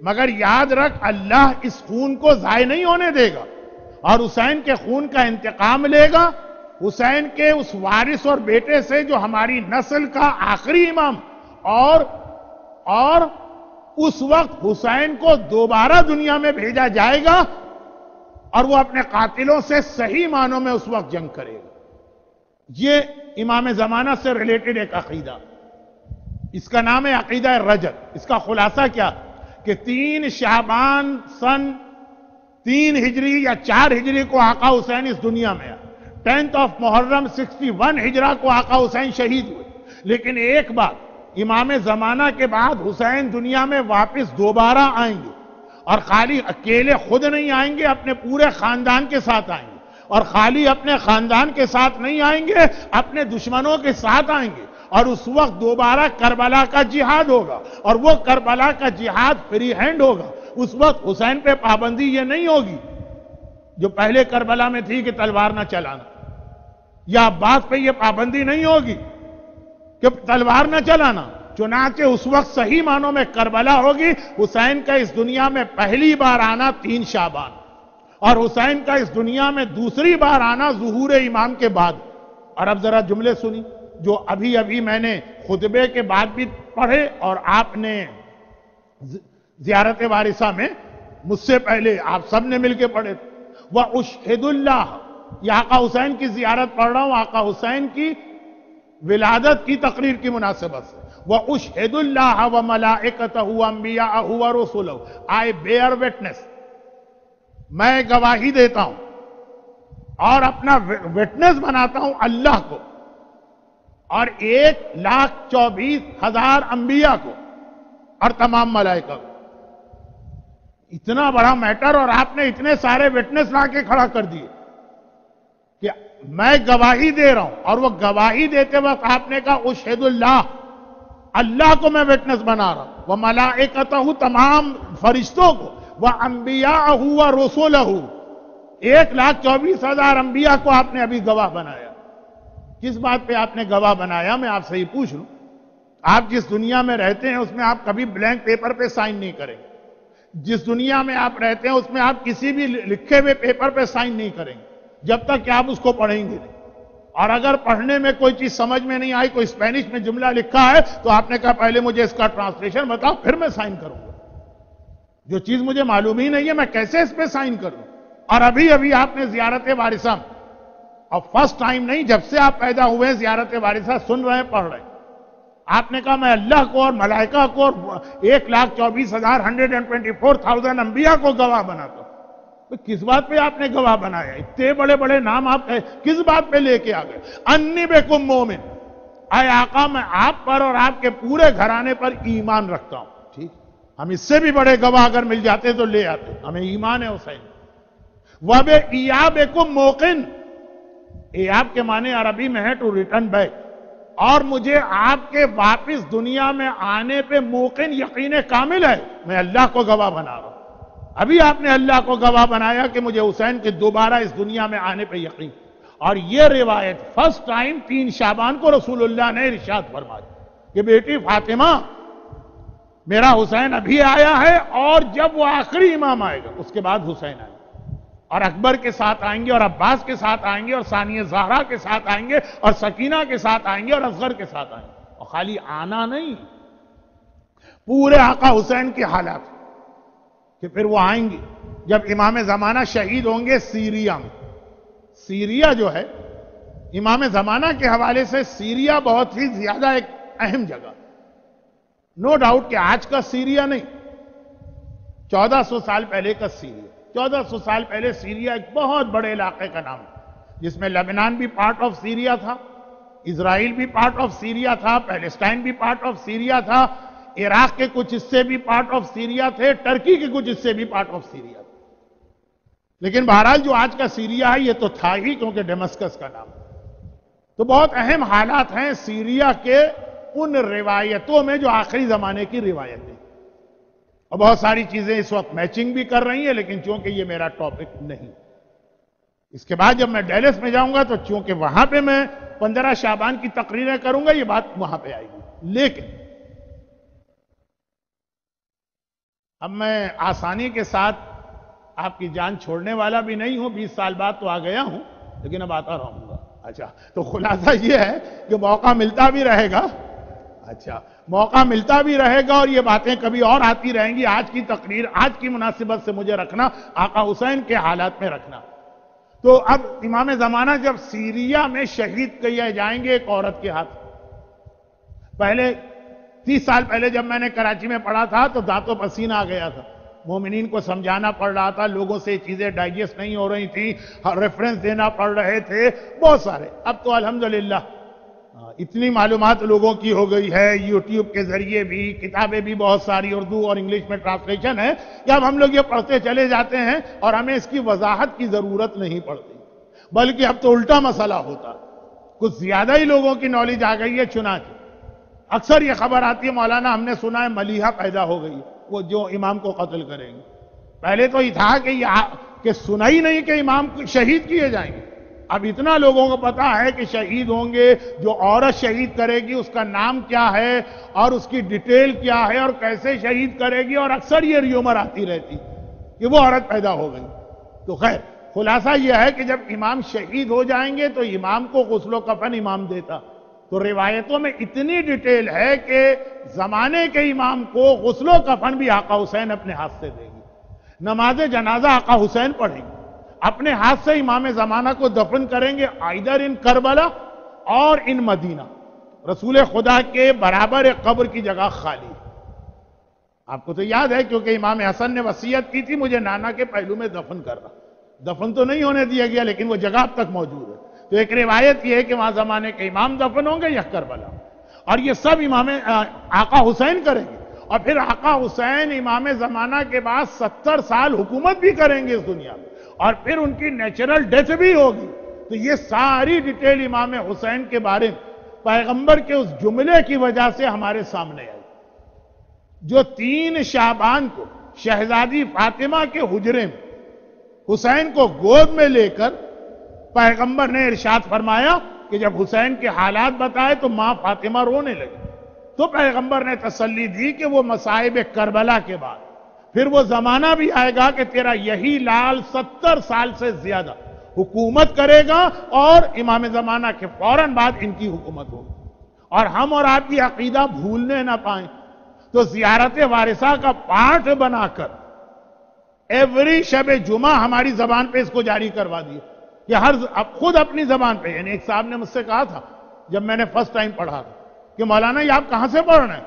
S2: مگر یاد رکھ اللہ اس خون کو ضائع نہیں ہونے دے گا اور حسین کے خون کا انتقام لے گا. حسین کے اس وارث اور بیٹے سے جو ہماری نسل کا آخری امام، اور اس وقت حسین کو دوبارہ دنیا میں بھیجا جائے گا اور وہ اپنے قاتلوں سے صحیح معنوں میں اس وقت جنگ کرے گا. یہ امام زمانہ سے ریلیٹڈ ایک عقیدہ، اس کا نام ہے عقیدہ رجب. اس کا خلاصہ کیا کہ 3 شعبان سن 3 ہجری یا 4 ہجری کو آقا حسین اس دنیا میں آئے. 10th of محرم 61 ہجرہ کو آقا حسین شہید ہوئے. لیکن ایک بات، امام زمانہ کے بعد حسین دنیا میں واپس دوبارہ آئیں گے، اور خالی اکیلے خود نہیں آئیں گے، اپنے پورے خاندان کے ساتھ آئیں گے. اور خالی اپنے خاندان کے ساتھ نہیں آئیں گے، اپنے دشمنوں کے ساتھ آئیں گے. اور اس وقت دوبارہ کربلا کا جہاد ہوگا، اور وہ کربلا کا جہاد فری ہینڈ ہوگا. اس وقت حسین پہ پابندی یہ نہیں ہوگی جو پہلے کربلا میں تھی کہ تلوار نہ چلانا، یا عباس پہ یہ پابندی نہیں ہوگی کہ تلوار نہ چلانا. چنانچہ اس وقت صحیح معنوں میں کربلا ہوگی. حسین کا اس دنیا میں پہلی بار آنا 3 شعبان، اور حسین کا اس دنیا میں دوسری بار آنا ظہور امام کے بعد. اور اب ذرا جملے سنی جو ابھی میں نے خطبے کے بعد بھی پڑھے، اور آپ نے زیارت وارثہ میں مجھ سے پہلے آپ سب نے مل کے پڑھے. وَأُشْهِدُ اللَّهَ، یہ آقا حسین کی زیارت پڑھ رہا ہوں آقا حسین کی ولادت کی تقریر کی مناسبت سے. وَأُشْهِدُ اللَّهَ وَمَلَائِكَتَهُ وَأَنْبِيَاءَهُ وَرُسُلَهُ، I bear witness، میں گواہی دیتا ہوں اور اپنا وٹنس بناتا ہوں اللہ کو، اور 1,24,000 انبیاء کو، اور تمام ملائکہ کو. اتنا بڑا میٹر، اور آپ نے اتنے سارے وٹنس لا کے کھڑا کر دیے کہ میں گواہی دے رہا ہوں. اور وہ گواہی دیتے وقت آپ نے کہا اشہد اللہ، اللہ کو میں وٹنس بنا رہا ہوں. وہ ملائکتہ، تمام فرشتوں کو، وہ انبیاء و رسولہ، 1,24,000 انبیاء کو آپ نے ابھی گواہ بنایا. کس بات پہ آپ نے گواہ بنایا؟ میں آپ سے ہی پوچھ لوں. آپ جس دنیا میں رہتے ہیں اس میں آپ کبھی بلینک پیپر پہ سائن نہیں کریں گے. جس دنیا میں آپ رہتے ہیں اس میں آپ کسی بھی لکھے ہوئے پیپر پہ سائن نہیں کریں گے جب تک کہ آپ اس کو پڑھیں گے نہیں. اور اگر پڑھنے میں کوئی چیز سمجھ میں نہیں آئی، کوئی اسپینش میں جملہ لکھا ہے، تو آپ نے کہا پہلے مجھے اس کا ٹرانسلیشن بتاؤ پھر میں سائن کروں گا. جو چیز مجھے معلوم ہی نہیں ہے میں کیسے اس پہ سائن کروں؟ اور ابھی آپ نے زیارت وارثہ، اور فرسٹ ٹائم نہیں، جب سے آپ پیدا ہوئے ہیں زیارت وارثہ سن رہے ہیں، پڑھ رہے ہیں. آپ نے کہا میں اللہ کو اور ملائکہ کو اور 1,24,124,000 انبیاء کو گواہ بناتا ہوں. تو کس بات پہ آپ نے گواہ بنایا؟ اتنے بڑے بڑے نام آپ کس بات پہ لے کے آ گئے؟ انی بکم مومن، اے آقا میں آپ پر اور آپ کے پورے گھرانے پر ایمان رکھتا ہوں. ٹھیک، ہم اس سے بھی بڑے گواہ اگر مل جاتے تو لے آتے، ہمیں ایمان ہے حسین. وَبِإِيَابِكُمْ مُوقِنٌ، ایاب کے معنی عربی میں ہے ٹو ریٹرن بیک، اور مجھے آپ کے واپس دنیا میں آنے پہ موقن، یقین کامل ہے. میں اللہ کو گواہ بنا رہا ہوں. ابھی آپ نے اللہ کو گواہ بنایا کہ مجھے حسین کے دوبارہ اس دنیا میں آنے پہ یقین. اور یہ روایت فرسٹ ٹائم 3 شعبان کو رسول اللہ نے ارشاد فرمایا کہ بیٹی فاطمہ، میرا حسین ابھی آیا ہے، اور جب وہ آخری امام آئے گا اس کے بعد حسین آئے گا، اور اکبر کے ساتھ آئیں گے، اور عباس کے ساتھ آئیں گے، اور ثانیہ زہرا کے ساتھ آئیں گے، اور سکینہ کے ساتھ آئیں گے، اور اصغر کے ساتھ آئیں گے. اور خالی آنا نہیں، پورے آقا حسین کے حالات کہ پھر وہ آئیں گے جب امام زمانہ شہید ہوں گے سیریا میں. سیریا جو ہے امام زمانہ کے حوالے سے سیریا بہت ہی زیادہ ایک اہم جگہ. نو ڈاؤٹ کہ آج کا سیریا نہیں، 1400 سال پہلے کا سیریا. 1400 سال پہلے سیریا ایک بہت بڑے علاقے کا نام ہے، جس میں لبنان بھی پارٹ آف سیریا تھا، اسرائیل بھی پارٹ آف سیریا تھا، پیلسٹائن بھی پارٹ آف سیریا تھا، عراق کے کچھ حصے بھی پارٹ آف سیریا تھے، ٹرکی کے کچھ حصے بھی پارٹ آف سیریا تھے. لیکن بہرحال جو آج کا سیریا ہے یہ تو تھا ہی، کیونکہ ڈیمسکس کا نام. تو بہت اہم حالات ہیں سیریا کے ان روایتوں میں جو آخری زمانے کی روایتیں، اور بہت ساری چیزیں اس وقت میچنگ بھی کر رہی ہیں، لیکن چونکہ یہ میرا ٹاپک نہیں. اس کے بعد جب میں ڈیلس میں جاؤں گا تو چونکہ وہاں پہ میں 15 شعبان کی تقریریں کروں گا، یہ بات وہاں پہ آئے گی. لیکن اب میں آسانی کے ساتھ آپ کی جان چھوڑنے والا بھی نہیں ہوں، 20 سال بعد تو آ گیا ہوں، لیکن اب آتا رہوں گا. اچھا، تو خلاصہ یہ ہے کہ موقع ملتا بھی رہے گا. اچھا، موقع ملتا بھی رہے گا، اور یہ باتیں کبھی اور آتی رہیں گی. آج کی تقریر آج کی مناسبت سے مجھے رکھنا، آقا حسین کے حالات میں رکھنا. تو اب امام زمانہ جب سیریا میں شہید کیے جائیں گے ایک عورت کے ہاتھ، پہلے 30 سال پہلے جب میں نے کراچی میں پڑھا تھا تو دانتوں پسینہ آ گیا تھا مومنین کو سمجھانا پڑ رہا تھا، لوگوں سے چیزیں ڈائجسٹ نہیں ہو رہی تھی، ریفرنس دینا پڑ رہے تھے، بہت سارے. اب تو الحمدللہ اتنی معلومات لوگوں کی ہو گئی ہے، یوٹیوب کے ذریعے بھی، کتابیں بھی بہت ساری اردو اور انگلش میں ٹرانسلیشن ہے کہ اب ہم لوگ یہ پڑھتے چلے جاتے ہیں اور ہمیں اس کی وضاحت کی ضرورت نہیں پڑتی، بلکہ اب تو الٹا مسئلہ ہوتا، کچھ زیادہ ہی لوگوں کی نالج آ گئی ہے. چنانچہ اکثر یہ خبر آتی ہے مولانا ہم نے سنا ہے ملیحہ پیدا ہو گئی، وہ جو امام کو قتل کریں گے. پہلے تو یہ تھا کہ سنا ہی نہیں کہ امام شہید کیے جائیں گے. اب اتنا لوگوں کو پتا ہے کہ شہید ہوں گے، جو عورت شہید کرے گی اس کا نام کیا ہے اور اس کی ڈیٹیل کیا ہے اور کیسے شہید کرے گی، اور اکثر یہ ریومر آتی رہتی کہ وہ عورت پیدا ہو گئی. تو خیر خلاصہ یہ ہے کہ جب امام شہید ہو جائیں گے تو امام کو غسل و کفن امام دیتا. تو روایتوں میں اتنی ڈیٹیل ہے کہ زمانے کے امام کو غسل و کفن بھی آقا حسین اپنے ہاتھ سے دیں گے، نماز جنازہ آقا حسین پڑھیں گے، اپنے ہاتھ سے امام زمانہ کو دفن کریں گے، آئدر ان کربلا اور ان مدینہ. رسول خدا کے برابر ایک قبر کی جگہ خالی. آپ کو تو یاد ہے کیونکہ امام حسن نے وصیت کی تھی مجھے نانا کے پہلو میں دفن کرنا. دفن تو نہیں ہونے دیا گیا لیکن وہ جگہ اب تک موجود ہے. تو ایک روایت یہ ہے کہ وہاں زمانے کے امام دفن ہوں گے یا کربلا، اور یہ سب امام آقا حسین کریں گے. اور پھر آقا حسین امام زمانہ کے بعد 70 سال حکومت بھی کریں گے اس دنیا میں، اور پھر ان کی نیچرل ڈیتھ بھی ہوگی. تو یہ ساری ڈیٹیل امام حسین کے بارے میں پیغمبر کے اس جملے کی وجہ سے ہمارے سامنے آئی، جو 3 شعبان کو شہزادی فاطمہ کے حجرے میں حسین کو گود میں لے کر پیغمبر نے ارشاد فرمایا کہ جب حسین کے حالات بتائے تو ماں فاطمہ رونے لگی. تو پیغمبر نے تسلی دی کہ وہ مصائب کربلا کے بعد پھر وہ زمانہ بھی آئے گا کہ تیرا یہی لال 70 سال سے زیادہ حکومت کرے گا، اور امام زمانہ کے فوراً بعد ان کی حکومت ہوگی. اور ہم اور آپ کی عقیدہ بھولنے نہ پائیں تو زیارت وارثہ کا پارٹ بنا کر ایوری شب جمعہ ہماری زبان پہ اس کو جاری کروا دیا کہ خود اپنی زبان پہ. یعنی ایک صاحب نے مجھ سے کہا تھا جب میں نے فرسٹ ٹائم پڑھا تھا کہ مولانا یہ آپ کہاں سے پڑھ رہے ہیں،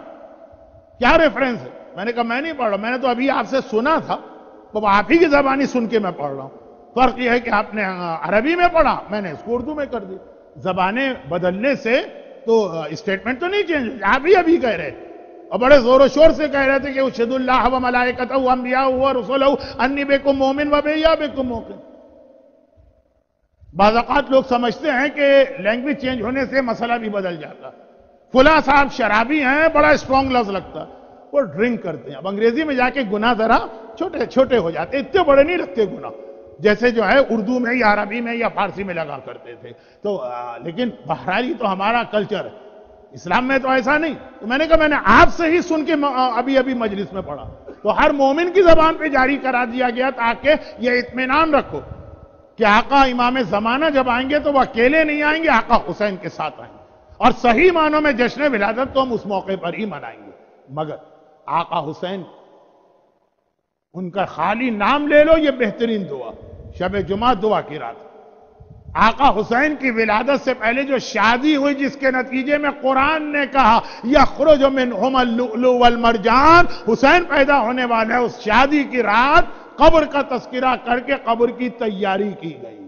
S2: کیا ریفرنس ہے؟ میں نے کہا میں نہیں پڑھ رہا، میں نے تو ابھی آپ سے سنا تھا تو آپ ہی کی زبانی سن کے میں پڑھ رہا ہوں. فرق یہ ہے کہ آپ نے عربی میں پڑھا، میں نے اس کو اردو میں کر دی. زبانیں بدلنے سے تو اسٹیٹمنٹ تو نہیں چینج ہوئی. آپ ہی ابھی کہہ رہے اور بڑے زور و شور سے کہہ رہے تھے کہ اشہد اللہ و ملائکتہ و انبیاء و رسولہ انی بکم مومن و بیا بکم موقن. بعض اوقات لوگ سمجھتے ہیں کہ لینگویج چینج ہونے سے مسئلہ بھی بدل جاتا. فلاں صاحب شرابی ہیں، بڑا اسٹرانگ لفظ لگتا، وہ ڈرنک کرتے ہیں. اب انگریزی میں جا کے گناہ ذرا چھوٹے چھوٹے ہو جاتے، اتنے بڑے نہیں لگتے گناہ جیسے جو ہے اردو میں یا عربی میں یا فارسی میں لگا کرتے تھے. تو لیکن بہرحال تو ہمارا کلچر ہے، اسلام میں تو ایسا نہیں. تو میں نے کہا میں نے آپ سے ہی سن کے ابھی مجلس میں پڑھا. تو ہر مومن کی زبان پہ جاری کرا دیا گیا تاکہ یہ اطمینان رکھو کہ آقا امام زمانہ جب آئیں گے تو وہ اکیلے نہیں آئیں گے، آقا حسین کے ساتھ آئیں گے. اور صحیح معنوں میں جشن ولادت تو ہم اس موقع پر ہی منائیں گے. مگر آقا حسین ان کا خالی نام لے لو، یہ بہترین دعا شب جمعہ دعا کی رات. آقا حسین کی ولادت سے پہلے جو شادی ہوئی جس کے نتیجے میں قرآن نے کہا یخرج منہما اللؤلؤ والمرجان، حسین پیدا ہونے والا ہے، اس شادی کی رات قبر کا تذکرہ کر کے قبر کی تیاری کی گئی.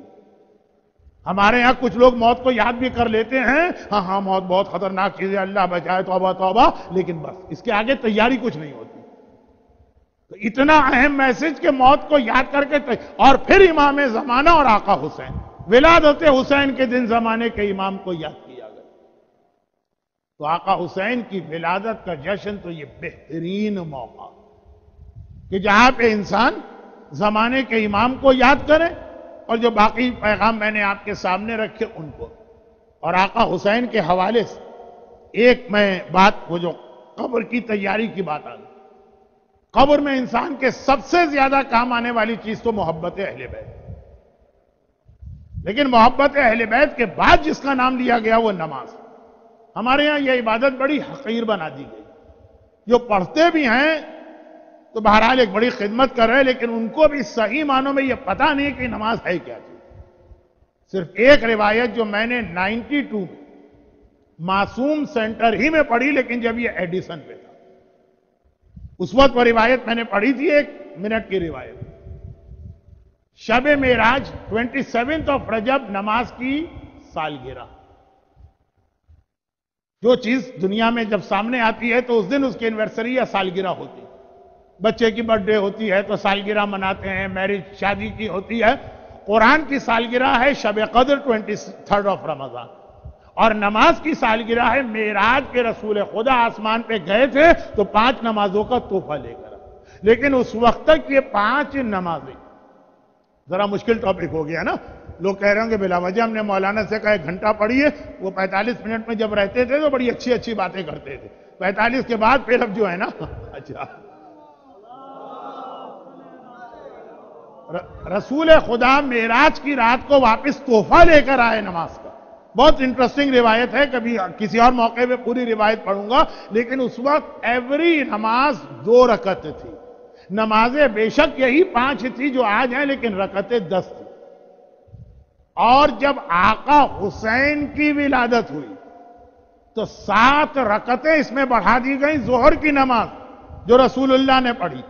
S2: ہمارے ہاں کچھ لوگ موت کو یاد بھی کر لیتے ہیں، ہاں موت بہت خطرناک چیز ہے، اللہ بچائے، توبہ توبہ، لیکن بس اس کے آگے تیاری کچھ نہیں ہوتی. تو اتنا اہم میسج کہ موت کو یاد کر کے اور پھر امام زمانہ اور آقا حسین، ولادت حسین کے دن زمانے کے امام کو یاد کیا گیا. تو آقا حسین کی ولادت کا جشن تو یہ بہترین موقع کہ جہاں پہ انسان زمانے کے امام کو یاد کرے اور جو باقی پیغام میں نے آپ کے سامنے رکھے ان کو. اور آقا حسین کے حوالے سے ایک میں بات، وہ جو قبر کی تیاری کی بات آ گئی. قبر میں انسان کے سب سے زیادہ کام آنے والی چیز تو محبت اہل بیت، لیکن محبت اہل بیت کے بعد جس کا نام لیا گیا وہ نماز. ہمارے ہاں یہ عبادت بڑی حقیر بنا دی گئی. جو پڑھتے بھی ہیں تو بہرحال ایک بڑی خدمت کر رہے ہیں، لیکن ان کو بھی صحیح معنوں میں یہ پتہ نہیں کہ نماز ہے کیا چیز. صرف ایک روایت جو میں نے 92 میں معصوم سینٹر ہی میں پڑھی، لیکن جب یہ ایڈیسن پہ تھا اس وقت وہ روایت میں نے پڑھی تھی. ایک منٹ کی روایت. شب معراج 27 رجب نماز کی سالگرہ. جو چیز دنیا میں جب سامنے آتی ہے تو اس دن اس کی اینیورسری یا سالگرہ ہوتی ہے. بچے کی برتھ ڈے ہوتی ہے تو سالگرہ مناتے ہیں, میرج شادی کی ہوتی ہے. قرآن کی سالگرہ ہے شب قدر 23 رمضان, اور نماز کی سالگرہ ہے معراج کے رسول خدا آسمان پہ گئے تھے تو 5 نمازوں کا تحفہ لے کر. لیکن اس وقت تک یہ 5 نمازیں ذرا مشکل ٹاپک ہو گیا نا. لوگ کہہ رہے ہیں کہ بلا وجہ ہم نے مولانا سے کہا 1 گھنٹہ پڑھیے, وہ 45 منٹ میں جب رہتے تھے تو بڑی اچھی اچھی باتیں کرتے تھے, 45 کے بعد پھر اب جو ہے نا اچھا. رسول خدا معراج کی رات کو واپس تحفہ لے کر آئے نماز کا. بہت انٹرسٹنگ روایت ہے, کبھی کسی اور موقع پہ پوری روایت پڑھوں گا. لیکن اس وقت ایوری نماز 2 رکعت تھی. نمازیں بے شک یہی 5 تھی جو آج ہیں, لیکن رکعتیں 10 تھی. اور جب آقا حسین کی ولادت ہوئی تو 7 رکعتیں اس میں بڑھا دی گئیں ظہر کی نماز جو رسول اللہ نے پڑھی.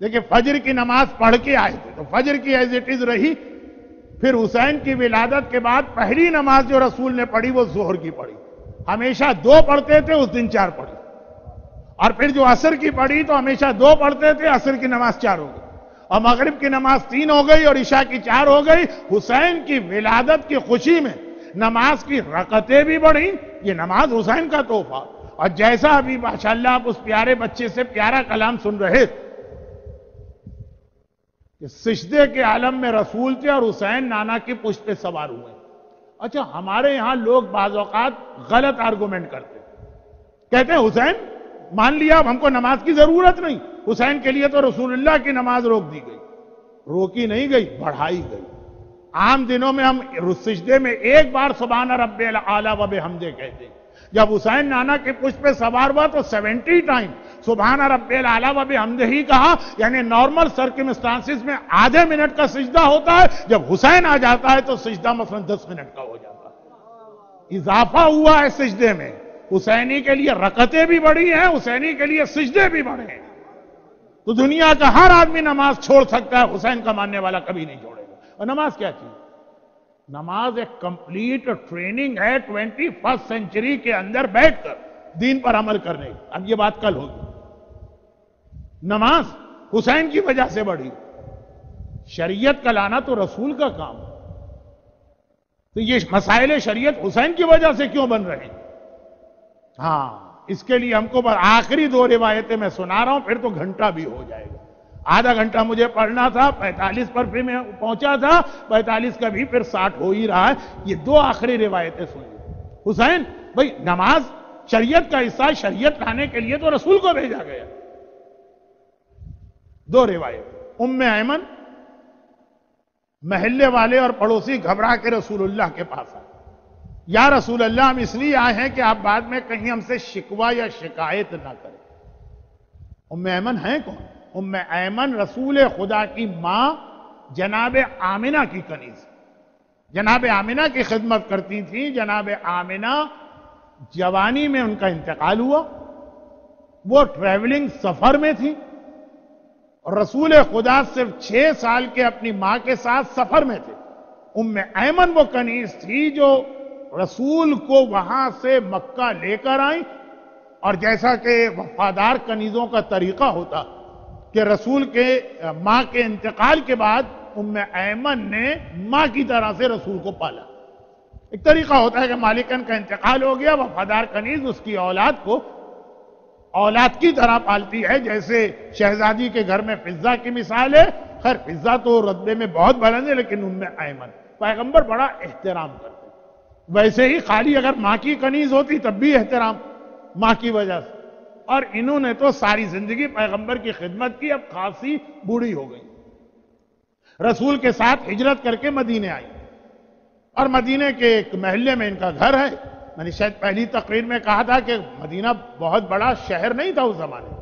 S2: دیکھیں فجر کی نماز پڑھ کے آئے تھے تو فجر کی ایز اٹ از رہی. پھر حسین کی ولادت کے بعد پہلی نماز جو رسول نے پڑھی وہ ظہر کی پڑھی. ہمیشہ 2 پڑھتے تھے, اس دن 4 پڑھی. اور پھر جو عصر کی پڑھی تو ہمیشہ 2 پڑھتے تھے, عصر کی نماز 4 ہو گئی. اور مغرب کی نماز 3 ہو گئی اور عشاء کی 4 ہو گئی. حسین کی ولادت کی خوشی میں نماز کی رکعتیں بھی بڑھیں. یہ نماز حسین کا تحفہ. اور جیسا ابھی ماشاءاللہ آپ اس پیارے بچے سے پیارا کلام سن رہے کہ سجدے کے عالم میں رسول تھے اور حسین نانا کی پشت پہ سوار ہوئے. اچھا ہمارے یہاں لوگ بعض اوقات غلط آرگومنٹ کرتے, کہتے ہیں حسین مان لیا اب ہم کو نماز کی ضرورت نہیں, حسین کے لیے تو رسول اللہ کی نماز روک دی گئی. روکی نہیں گئی, بڑھائی گئی. عام دنوں میں ہم سجدے میں 1 بار سبحان رب الاعلی و بحمدہ کہتے ہیں. جب حسین نانا کے پشت پہ سوار ہوا تو 70 ٹائم سبحان رب الاعلی و بحمدہ ہی کہا. یعنی نارمل سرکمسٹانسز میں آدھے منٹ کا سجدہ ہوتا ہے, جب حسین آ جاتا ہے تو سجدہ مثلا 10 منٹ کا ہو جاتا ہے. اضافہ ہوا ہے سجدے میں. حسینی کے لیے رکعتیں بھی بڑھی ہیں, حسینی کے لیے سجدے بھی بڑھے ہیں. تو دنیا کا ہر آدمی نماز چھوڑ سکتا ہے, حسین کا ماننے والا کبھی نہیں چھوڑے گا. اور نماز کیا چیز؟ نماز ایک کمپلیٹ ٹریننگ ہے 21 سینچری کے اندر بیٹھ کر دین پر عمل کرنے. اب یہ بات کل ہوگی. نماز حسین کی وجہ سے بڑھی. شریعت کا لانا تو رسول کا کام. تو یہ مسائل شریعت حسین کی وجہ سے کیوں بن رہے ہیں؟ ہاں اس کے لیے ہم کو آخری 2 روایتیں میں سنا رہا ہوں, پھر تو گھنٹہ بھی ہو جائے گا. آدھا گھنٹہ مجھے پڑھنا تھا, 45 پر پھر میں پہنچا تھا, 45 کا بھی پھر 60 ہو ہی رہا ہے. یہ 2 آخری روایتیں سنیے. حسین بھئی نماز شریعت کا حصہ, شریعت لانے کے لیے تو رسول کو بھیجا گیا. 2 روایت. ام ایمن محلے والے اور پڑوسی گھبرا کے رسول اللہ کے پاس آئے. یا رسول اللہ ہم اس لیے آئے ہیں کہ آپ بعد میں کہیں ہم سے شکوہ یا شکایت نہ کریں. ام ایمن ہیں کون؟ ام ایمن رسول خدا کی ماں جناب آمنہ کی کنیز. جناب آمنہ کی خدمت کرتی تھی. جناب آمنہ جوانی میں ان کا انتقال ہوا. وہ ٹریولنگ سفر میں تھی اور رسول خدا صرف 6 سال کے اپنی ماں کے ساتھ سفر میں تھے. ام ایمن وہ کنیز تھی جو رسول کو وہاں سے مکہ لے کر آئیں. اور جیسا کہ وفادار کنیزوں کا طریقہ ہوتا کہ رسول کے ماں کے انتقال کے بعد ام ایمن نے ماں کی طرح سے رسول کو پالا. ایک طریقہ ہوتا ہے کہ مالکن کا انتقال ہو گیا, وفادار کنیز اس کی اولاد کو اولاد کی طرح پالتی ہے. جیسے شہزادی کے گھر میں فضہ کی مثال ہے. خیر فضہ تو رتبے میں بہت بلند ہے, لیکن ام ایمن پیغمبر بڑا احترام کرتے. ویسے ہی خالی اگر ماں کی کنیز ہوتی تب بھی احترام ماں کی وجہ سے. اور انہوں نے تو ساری زندگی پیغمبر کی خدمت کی, اب خاصی بوڑھی ہو گئی. رسول کے ساتھ ہجرت کر کے مدینے آئی اور مدینے کے ایک محلے میں ان کا گھر ہے. میں نے شاید پہلی تقریر میں کہا تھا کہ مدینہ بہت بڑا شہر نہیں تھا اس زمانے میں.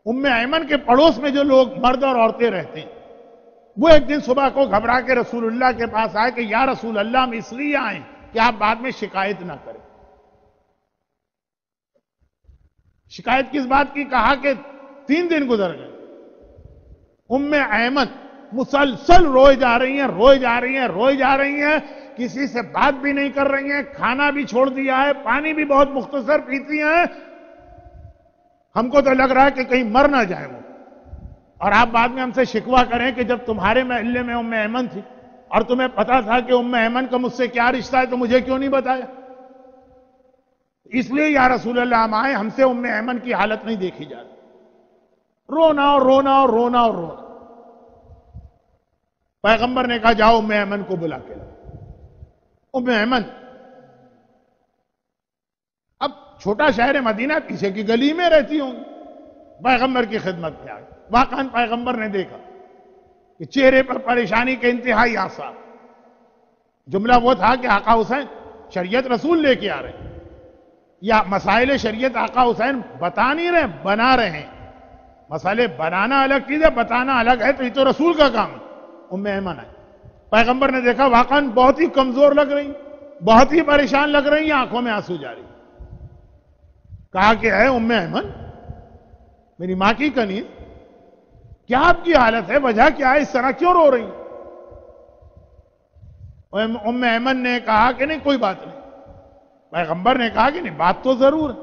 S2: ام ایمن کے پڑوس میں جو لوگ مرد اور عورتیں رہتے ہیں وہ ایک دن صبح کو گھبرا کے رسول اللہ کے پاس آئے کہ یا رسول اللہ ہم اس لیے آئیں کہ آپ بعد میں شکایت نہ کریں. شکایت کس بات کی؟ کہا کہ 3 دن گزر گئے ام ایمن مسلسل روئے جا رہی ہیں، روئے جا رہی ہیں، روئے جا رہی ہیں، کسی سے بات بھی نہیں کر رہی ہیں، کھانا بھی چھوڑ دیا ہے، پانی بھی بہت مختصر پیتی ہیں۔ ہم کو تو لگ رہا ہے کہ کہیں مر نہ جائیں وہ، اور آپ بعد میں ہم سے شکوہ کریں کہ جب تمہارے محلے میں ام ایمن تھی اور تمہیں پتا تھا کہ ام ایمن کا مجھ سے کیا رشتہ ہے تو مجھے کیوں نہیں بتایا؟ اس لیے یا رسول اللہ ہم آئے، ہم سے ام ایمن کی حالت نہیں دیکھی جا رہی، رونا اور رونا اور رونا اور رونا۔ پیغمبر نے کہا جاؤ ام ایمن کو بلا کے لاؤ۔ ام ایمن اب چھوٹا شہر مدینہ پیچھے کی گلی میں رہتی ہوں، پیغمبر کی خدمت میں آئی۔ واقعاً پیغمبر نے دیکھا کہ چہرے پر پریشانی کے انتہائی آثار۔ جملہ وہ تھا کہ آقا حسین شریعت رسول لے کے آ رہے ہیں، یا مسائل شریعت آقا حسین بتا نہیں رہے، بنا رہے ہیں۔ مسئلے بنانا الگ چیز ہے، بتانا الگ ہے، تو یہ تو رسول کا کام ہے۔ ام ایمن ہے، پیغمبر نے دیکھا واقعاً بہت ہی کمزور لگ رہی، بہت ہی پریشان لگ رہی، آنکھوں میں آنسو جاری۔ کہا کہ اے ام ایمن، میری ماں کی کنیز، کیا آپ کی حالت ہے؟ وجہ کیا ہے؟ اس طرح کیوں رو رہی؟ ام ایمن نے کہا کہ نہیں کوئی بات نہیں۔ پیغمبر نے کہا کہ نہیں بات تو ضرور ہے۔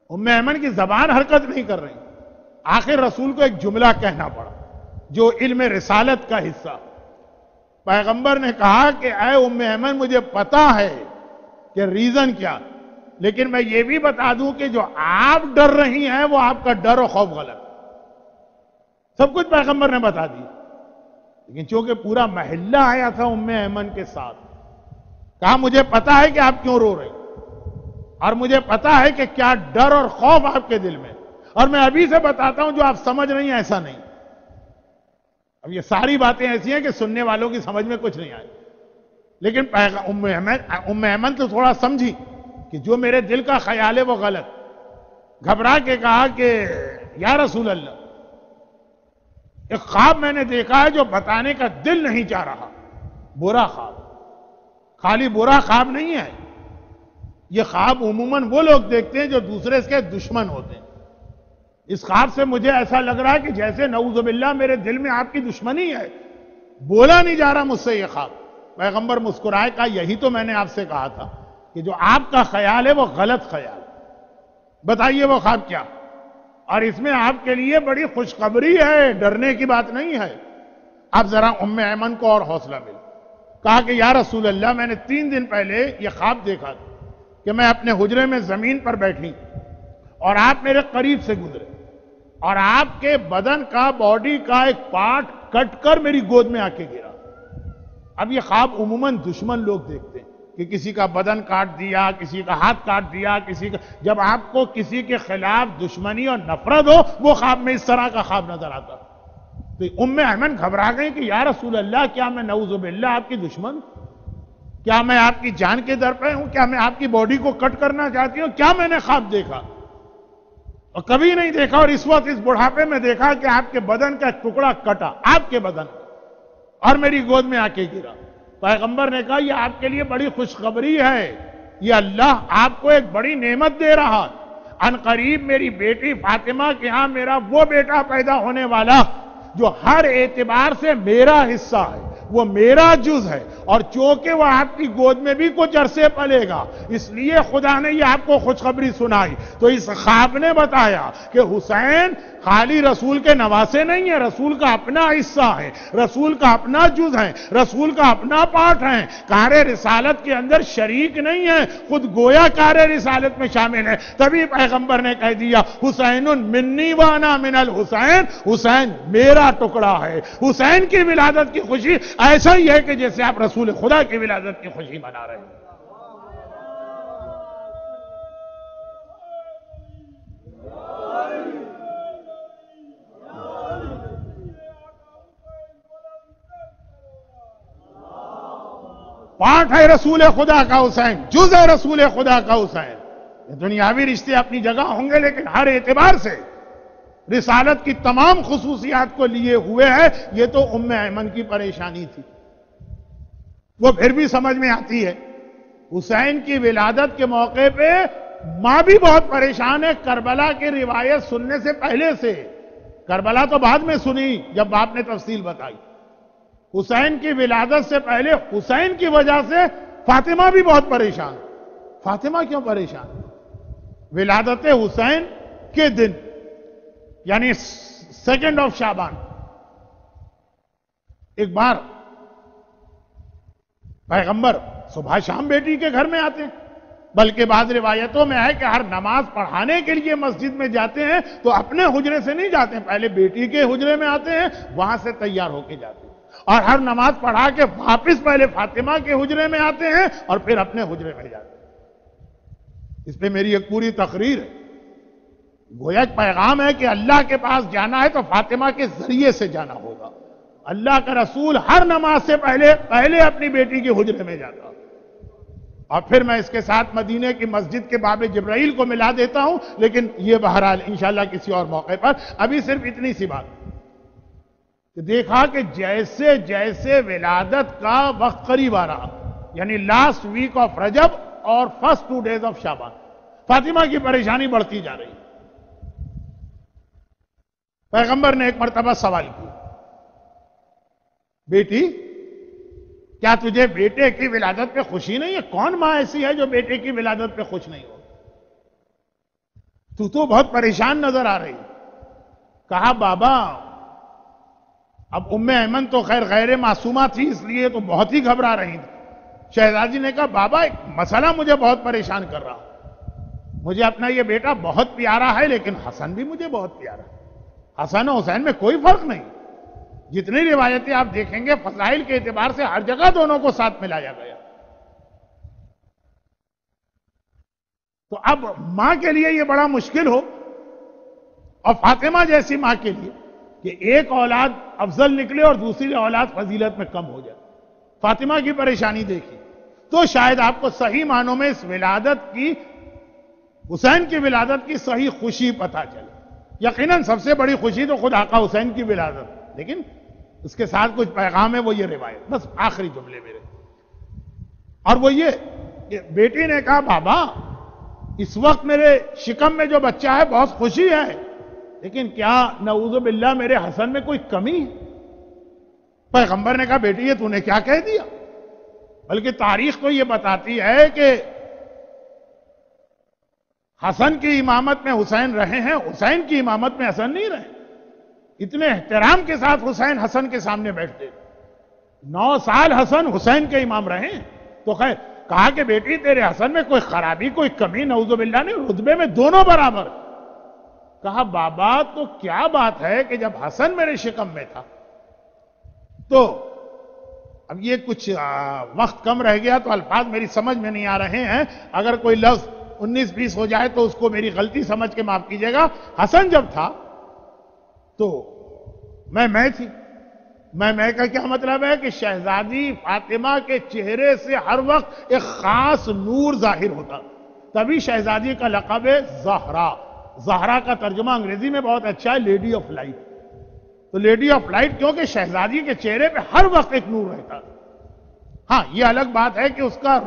S2: ام ایمن کی زبان حرکت نہیں کر رہی۔ آخر رسول کو ایک جملہ کہنا پڑا جو علم رسالت کا حصہ۔ پیغمبر نے کہا کہ اے ام ایمن، مجھے پتا ہے کہ ریزن کیا، لیکن میں یہ بھی بتا دوں کہ جو آپ ڈر رہی ہیں وہ آپ کا ڈر و خوف غلط۔ سب کچھ پیغمبر نے بتا دی، لیکن چونکہ پورا محلہ آیا تھا ام ایمن کے ساتھ، کہا مجھے پتا ہے کہ آپ کیوں رو رہے ہیں، اور مجھے پتا ہے کہ کیا ڈر اور خوف آپ کے دل میں، اور میں ابھی سے بتاتا ہوں جو آپ سمجھ رہی ہیں ایسا نہیں۔ اب یہ ساری باتیں ایسی ہیں کہ سننے والوں کی سمجھ میں کچھ نہیں آئے، لیکن ام ایمن تو تھوڑا سمجھی کہ جو میرے دل کا خیال ہے وہ غلط۔ گھبرا کے کہا کہ یا رسول اللہ، ایک خواب میں نے دیکھا ہے جو بتانے کا دل نہیں چاہ رہا۔ برا خواب، خالی برا خواب نہیں ہے، یہ خواب عموماً وہ لوگ دیکھتے ہیں جو دوسرے کے دشمن ہوتے ہیں۔ اس خواب سے مجھے ایسا لگ رہا ہے کہ جیسے نعوذ باللہ میرے دل میں آپ کی دشمنی ہے، بولا نہیں جا رہا مجھ سے یہ خواب۔ پیغمبر مسکرائے، کہا یہی تو میں نے آپ سے کہا تھا کہ جو آپ کا خیال ہے وہ غلط خیال۔ بتائیے وہ خواب کیا؟ اور اس میں آپ کے لیے بڑی خوشخبری ہے، ڈرنے کی بات نہیں ہے۔ اب ذرا ام ایمن کو اور حوصلہ ملا، کہا کہ یا رسول اللہ، میں نے 3 دن پہلے یہ خواب دیکھا تھا کہ میں اپنے حجرے میں زمین پر بیٹھی اور آپ میرے قریب سے گزرے، اور آپ کے بدن کا، باڈی کا ایک پارٹ کٹ کر میری گود میں آ کے گرا۔ اب یہ خواب عموماً دشمن لوگ دیکھتے ہیں کہ کسی کا بدن کاٹ دیا، کسی کا ہاتھ کاٹ دیا، کسی کا، جب آپ کو کسی کے خلاف دشمنی اور نفرت ہو وہ خواب میں اس طرح کا خواب نظر آتا۔ تو ام ایمن گھبرا گئی کہ یا رسول اللہ، کیا میں نعوذ باللہ آپ کی دشمن؟ کیا میں آپ کی جان کے در پہ ہوں؟ کیا میں آپ کی باڈی کو کٹ کرنا چاہتی ہوں؟ کیا میں نے خواب دیکھا؟ اور کبھی نہیں دیکھا، اور اس وقت اس بڑھاپے میں دیکھا کہ آپ کے بدن کا ایک ٹکڑا کٹا، آپ کے بدن، اور میری گود میں آ کے گرا۔ پیغمبر نے کہا یہ آپ کے لیے بڑی خوشخبری ہے، یہ اللہ آپ کو ایک بڑی نعمت دے رہا۔ ان قریب میری بیٹی فاطمہ کے ہاں میرا وہ بیٹا پیدا ہونے والا جو ہر اعتبار سے میرا حصہ ہے، وہ میرا جز ہے، اور چونکہ وہ آپ کی گود میں بھی کچھ عرصے پلے گا، اس لیے خدا نے یہ آپ کو خوشخبری سنائی۔ تو اس خواب نے بتایا کہ حسین خالی رسول کے نواسے نہیں ہے، رسول کا اپنا حصہ ہے، رسول کا اپنا جز ہے، رسول کا اپنا پارٹ ہے، کار رسالت کے اندر شریک نہیں ہے، خود گویا کار رسالت میں شامل ہے۔ تبھی پیغمبر نے کہہ دیا حسین منی وانا من الحسین، حسین میرا ٹکڑا ہے۔ حسین کی ولادت کی خوشی ایسا ہی ہے کہ جیسے آپ رسول خدا کی ولادت کی خوشی منا رہے ہیں۔ پارٹ ہے رسول خدا کا حسین، جز ہے رسول خدا کا حسین۔ یہ دنیاوی رشتے اپنی جگہ ہوں گے، لیکن ہر اعتبار سے رسالت کی تمام خصوصیات کو لیے ہوئے ہے۔ یہ تو ام ایمن کی پریشانی تھی، وہ پھر بھی سمجھ میں آتی ہے۔ حسین کی ولادت کے موقع پہ ماں بھی بہت پریشان ہے، کربلا کی روایت سننے سے پہلے سے کربلا تو بعد میں سنی جب باپ نے تفصیل بتائی. حسین کی ولادت سے پہلے حسین کی وجہ سے فاطمہ بھی بہت پریشان. فاطمہ کیوں پریشان؟ ولادت حسین کے دن یعنی 2 شعبان ایک بار پیغمبر صبح شام بیٹی کے گھر میں آتے ہیں، بلکہ بعض روایتوں میں ہے کہ ہر نماز پڑھانے کے لیے مسجد میں جاتے ہیں تو اپنے حجرے سے نہیں جاتے ہیں، پہلے بیٹی کے حجرے میں آتے ہیں، وہاں سے تیار ہو کے جاتے ہیں، اور ہر نماز پڑھا کے واپس پہلے فاطمہ کے حجرے میں آتے ہیں اور پھر اپنے حجرے میں جاتے ہیں. اس پہ میری ایک پوری تقریر ہے. گویا ایک پیغام ہے کہ اللہ کے پاس جانا ہے تو فاطمہ کے ذریعے سے جانا ہوگا. اللہ کا رسول ہر نماز سے پہلے اپنی بیٹی کے حجرے میں جاتا. اور پھر میں اس کے ساتھ مدینے کی مسجد کے باب جبرائیل کو ملا دیتا ہوں، لیکن یہ بہرحال انشاءاللہ کسی اور موقع پر. ابھی صرف اتنی سی بات کہ دیکھا کہ جیسے جیسے ولادت کا وقت قریب آ رہا، یعنی لاسٹ ویک آف رجب اور فرسٹ 2 days آف شعبان، فاطمہ کی پریشانی بڑھتی جا رہی. پیغمبر نے ایک مرتبہ سوال کیا، بیٹی کیا تجھے بیٹے کی ولادت پہ خوشی نہیں ہے؟ کون ماں ایسی ہے جو بیٹے کی ولادت پہ خوش نہیں ہو؟ تو بہت پریشان نظر آ رہی. کہا بابا اب ام ایمن تو خیر غیر معصومہ تھی، اس لیے تو بہت ہی گھبرا رہی تھی. شہزادی نے کہا بابا ایک مسئلہ مجھے بہت پریشان کر رہا. مجھے اپنا یہ بیٹا بہت پیارا ہے، لیکن حسن بھی مجھے بہت پیارا ہے. حسن و حسین میں کوئی فرق نہیں. جتنی روایتیں آپ دیکھیں گے فضائل کے اعتبار سے ہر جگہ دونوں کو ساتھ ملایا گیا. تو اب ماں کے لیے یہ بڑا مشکل ہو، اور فاطمہ جیسی ماں کے لیے کہ ایک اولاد افضل نکلے اور دوسری اولاد فضیلت میں کم ہو جائے. فاطمہ کی پریشانی دیکھی تو شاید آپ کو صحیح معنوں میں اس ولادت کی، حسین کی ولادت کی صحیح خوشی پتہ چلے. یقیناً سب سے بڑی خوشی تو خود آقا حسین کی ولادت، لیکن اس کے ساتھ کچھ پیغام ہے، وہ یہ روایت. بس آخری جملے میرے، اور وہ یہ کہ بیٹی نے کہا بابا اس وقت میرے شکم میں جو بچہ ہے بہت خوشی ہے، لیکن کیا نعوذ باللہ میرے حسن میں کوئی کمی ہے؟ پیغمبر نے کہا بیٹی یہ تو نے کیا کہہ دیا؟ بلکہ تاریخ تو یہ بتاتی ہے کہ حسن کی امامت میں حسین رہے ہیں، حسین کی امامت میں حسن نہیں رہے. اتنے احترام کے ساتھ حسین حسن کے سامنے بیٹھتے. 9 سال حسن حسین کے امام رہے. تو خیر کہا کہ بیٹی تیرے حسن میں کوئی خرابی کوئی کمی نعوذ باللہ نہیں، رتبے میں دونوں برابر. کہا بابا تو کیا بات ہے کہ جب حسن میرے شکم میں تھا تو اب یہ کچھ وقت کم رہ گیا تو الفاظ میری سمجھ میں نہیں آ رہے ہیں، اگر کوئی لفظ 19-20 ہو جائے تو اس کو میری غلطی سمجھ کے معاف کیجیے گا. حسن جب تھا تو میں تھی. میں کا کیا مطلب ہے کہ شہزادی فاطمہ کے چہرے سے ہر وقت ایک خاص نور ظاہر ہوتا، تبھی شہزادی کا لقب ہے زہرا. زہرا کا ترجمہ انگریزی میں بہت اچھا ہے، لیڈی آف لائٹ. تو لیڈی آف لائٹ کیونکہ شہزادی کے چہرے پہ ہر وقت ایک نور رہتا. ہاں یہ الگ بات ہے کہ اس کا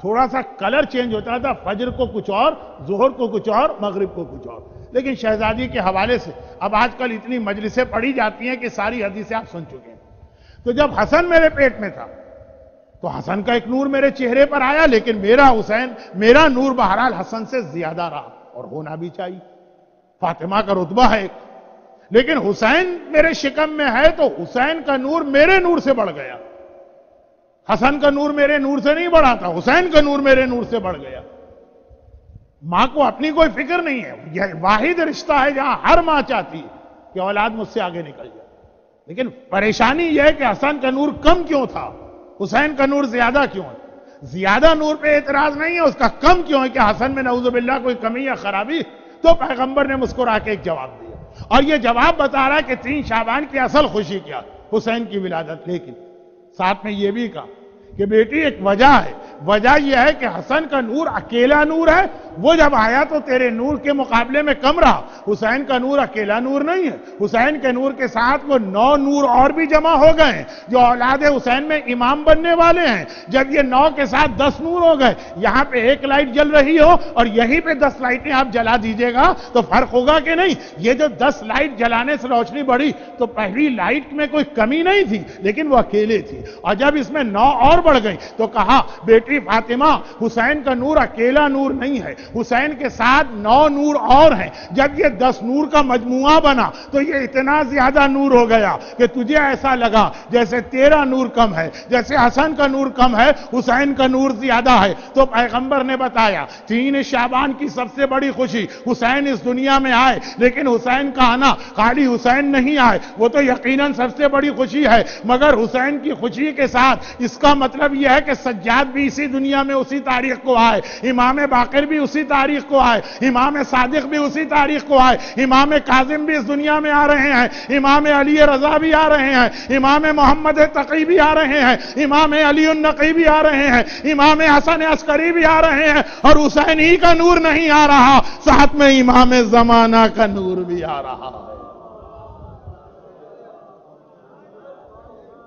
S2: تھوڑا سا کلر چینج ہوتا تھا، فجر کو کچھ اور، ظہر کو کچھ اور، مغرب کو کچھ اور. لیکن شہزادی کے حوالے سے اب آج کل اتنی مجلسیں پڑھی جاتی ہیں کہ ساری حدیثیں آپ سن چکے ہیں. تو جب حسن میرے پیٹ میں تھا تو حسن کا ایک نور میرے چہرے پر آیا، لیکن میرا نور بہرحال حسن سے زیادہ رہا، اور ہونا بھی چاہیے. فاطمہ کا رتبہ ہے ایک، لیکن حسین میرے شکم میں ہے تو حسین کا نور میرے نور سے بڑھ گیا. حسن کا نور میرے نور سے نہیں بڑھا تھا، حسین کا نور میرے نور سے بڑھ گیا. ماں کو اپنی کوئی فکر نہیں ہے. یہ واحد رشتہ ہے جہاں ہر ماں چاہتی ہے کہ اولاد مجھ سے آگے نکل جائے. لیکن پریشانی یہ ہے کہ حسن کا نور کم کیوں تھا، حسین کا نور زیادہ کیوں ہے. زیادہ نور پہ اعتراض نہیں ہے، اس کا کم کیوں ہے کہ حسن میں نعوذ باللہ کوئی کمی یا خرابی. تو پیغمبر نے مسکرا کے ایک جواب دیا، اور یہ جواب بتا رہا ہے کہ 3 شعبان کی اصل خوشی کیا، حسین کی ولادت. لیکن ساتھ میں یہ بھی کہا کہ بیٹی ایک وجہ ہے، وجہ یہ ہے کہ حسن کا نور اکیلا نور ہے، وہ جب آیا تو تیرے نور کے مقابلے میں کم رہا۔ حسین کا نور اکیلا نور نہیں ہے، حسین کے نور کے ساتھ وہ 9 نور اور بھی جمع ہو گئے ہیں جو اولاد حسین میں امام بننے والے ہیں۔ جب یہ 9 کے ساتھ 10 نور ہو گئے، یہاں پہ 1 لائٹ جل رہی ہو اور یہیں پہ 10 لائٹیں آپ جلا دیجئے گا تو فرق ہوگا کہ نہیں؟ یہ جو 10 لائٹ جلانے سے روشنی بڑھی تو پہلی لائٹ میں کوئی کمی نہیں تھی لیکن وہ اکیلے تھی، اور جب اس میں 9 اور بڑھ گئی تو کہا بیٹی فاطمہ حسین کا نور اکیلا نور نہیں ہے، حسین کے ساتھ 9 نور اور ہیں۔ جب یہ 10 نور کا مجموعہ بنا تو یہ اتنا زیادہ نور ہو گیا کہ تجھے ایسا لگا جیسے تیرا نور کم ہے، جیسے حسن کا نور کم ہے، حسین کا نور زیادہ ہے۔ تو پیغمبر نے بتایا 3 شعبان کی سب سے بڑی خوشی حسین اس دنیا میں آئے، لیکن حسین کا آنا خالی حسین نہیں آئے، وہ تو یقیناً سب سے بڑی خوشی ہے، مگر حسین کی خوشی کے ساتھ اس کا مطلب یہ ہے کہ سجاد بھی اسی دنیا میں اسی تاریخ کو آئے، امام باقر بھی اسی تاریخ کو آئے، امام صادق بھی اسی تاریخ کو آئے، امام کاظم بھی اس دنیا میں آ رہے ہیں، امام علی رضا بھی آ رہے ہیں، امام محمد تقی بھی آ رہے ہیں، امام علی النقی بھی آ رہے ہیں، امام حسن عسکری بھی آ رہے ہیں، اور حسین ہی کا نور نہیں آ رہا، ساتھ میں امام زمانہ کا نور بھی آ رہا ہے۔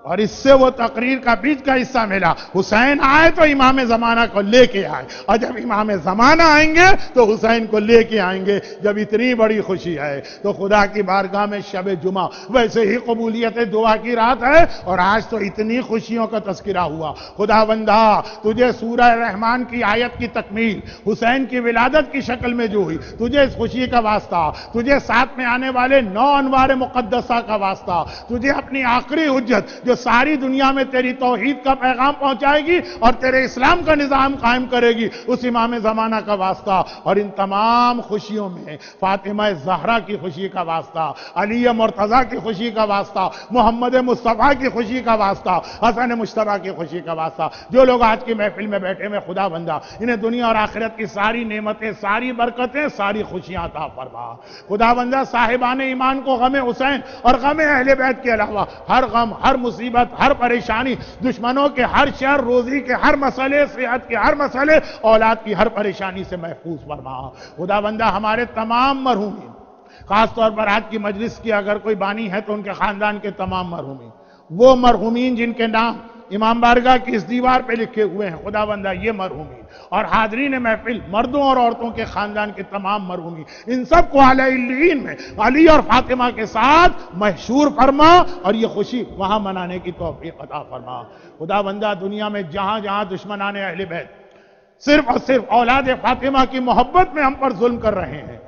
S2: اور اس سے وہ تقریر کا بیچ کا حصہ ملا، حسین آئے تو امام زمانہ کو لے کے آئے، اور جب امام زمانہ آئیں گے تو حسین کو لے کے آئیں گے۔ جب اتنی بڑی خوشی ہے تو خدا کی بارگاہ میں شب جمعہ ویسے ہی قبولیت دعا کی رات ہے، اور آج تو اتنی خوشیوں کا تذکرہ ہوا۔ خدا بندہ تجھے سورہ رحمان کی آیت کی تکمیل حسین کی ولادت کی شکل میں جو ہوئی، تجھے اس خوشی کا واسطہ، تجھے ساتھ میں آنے والے 9 انوار مقدسہ کا واسطہ، تجھے اپنی آخری حجت جو ساری دنیا میں تیری توحید کا پیغام پہنچائے گی اور تیرے اسلام کا نظام قائم کرے گی، اس امام زمانہ کا واسطہ، اور ان تمام خوشیوں میں فاطمہ زہرا کی خوشی کا واسطہ، علی مرتضیٰ کی خوشی کا واسطہ، محمد مصطفیٰ کی خوشی کا واسطہ، حسن مجتبیٰ کی خوشی کا واسطہ۔ جو لوگ آج کی محفل میں بیٹھے میں خدا بندہ انہیں دنیا اور آخرت کی ساری نعمتیں، ساری برکتیں، ساری خوشیاں عطا فرما۔ خدا بندہ صاحبان ایمان کو غم حسین اور غم اہل بیت کے علاوہ ہر غم، ہر مصیبت، ہر پریشانی، دشمنوں کے ہر شر، روزی کے ہر مسئلے، صحت کے ہر مسئلے، اولاد کی ہر پریشانی سے محفوظ فرما۔ خدا بندہ ہمارے تمام مرحومین، خاص طور پر آج کی مجلس کی اگر کوئی بانی ہے تو ان کے خاندان کے تمام مرحومین، وہ مرحومین جن کے نام امام بارگاہ کی اس دیوار پہ لکھے ہوئے ہیں، خدا بندہ یہ مرحومین اور حاضرین محفل مردوں اور عورتوں کے خاندان کے تمام مرحومین، ان سب کو اعلی علیین میں علی اور فاطمہ کے ساتھ محشور فرما، اور یہ خوشی وہاں منانے کی توفیق عطا فرما۔ خدا بندہ دنیا میں جہاں جہاں دشمنان اہل بیت صرف اور صرف اولاد فاطمہ کی محبت میں ہم پر ظلم کر رہے ہیں،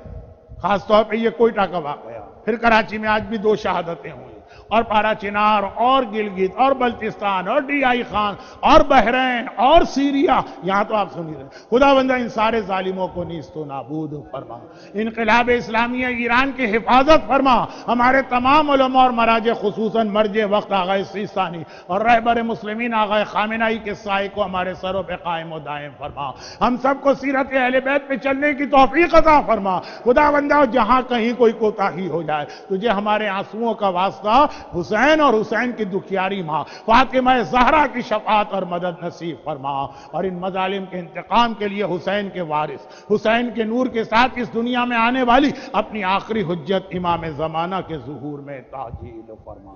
S2: خاص طور پہ یہ کوئٹہ کا واقعہ، پھر کراچی میں آج بھی 2 شہادتیں ہوئی، اور پارا چنار اور گلگت اور بلتستان اور ڈی آئی خان اور بحرین اور سیریا، یہاں تو آپ سنی رہے۔ خدا بندہ ان سارے ظالموں کو نیست و نابود فرما، انقلاب اسلامیہ ایران کی حفاظت فرما، ہمارے تمام علماء اور مراجع خصوصاً مرجع وقت آغا سیستانی اور رہبر مسلمین آغا خامنہئی کے سائے کو ہمارے سروں پہ قائم و دائم فرما، ہم سب کو سیرت اہل بیت پہ چلنے کی توفیق عطا فرما۔ خدا بندہ جہاں کہیں کوئی کوتاہی ہو جائے تجھے ہمارے آنسوؤں کا واسطہ حسین اور حسین کی دکھیاری ماں فاطمہ زہرا کی شفاعت اور مدد نصیب فرما، اور ان مظالم کے انتقام کے لیے حسین کے وارث، حسین کے نور کے ساتھ اس دنیا میں آنے والی اپنی آخری حجت امام زمانہ کے ظہور میں تعجیل فرما۔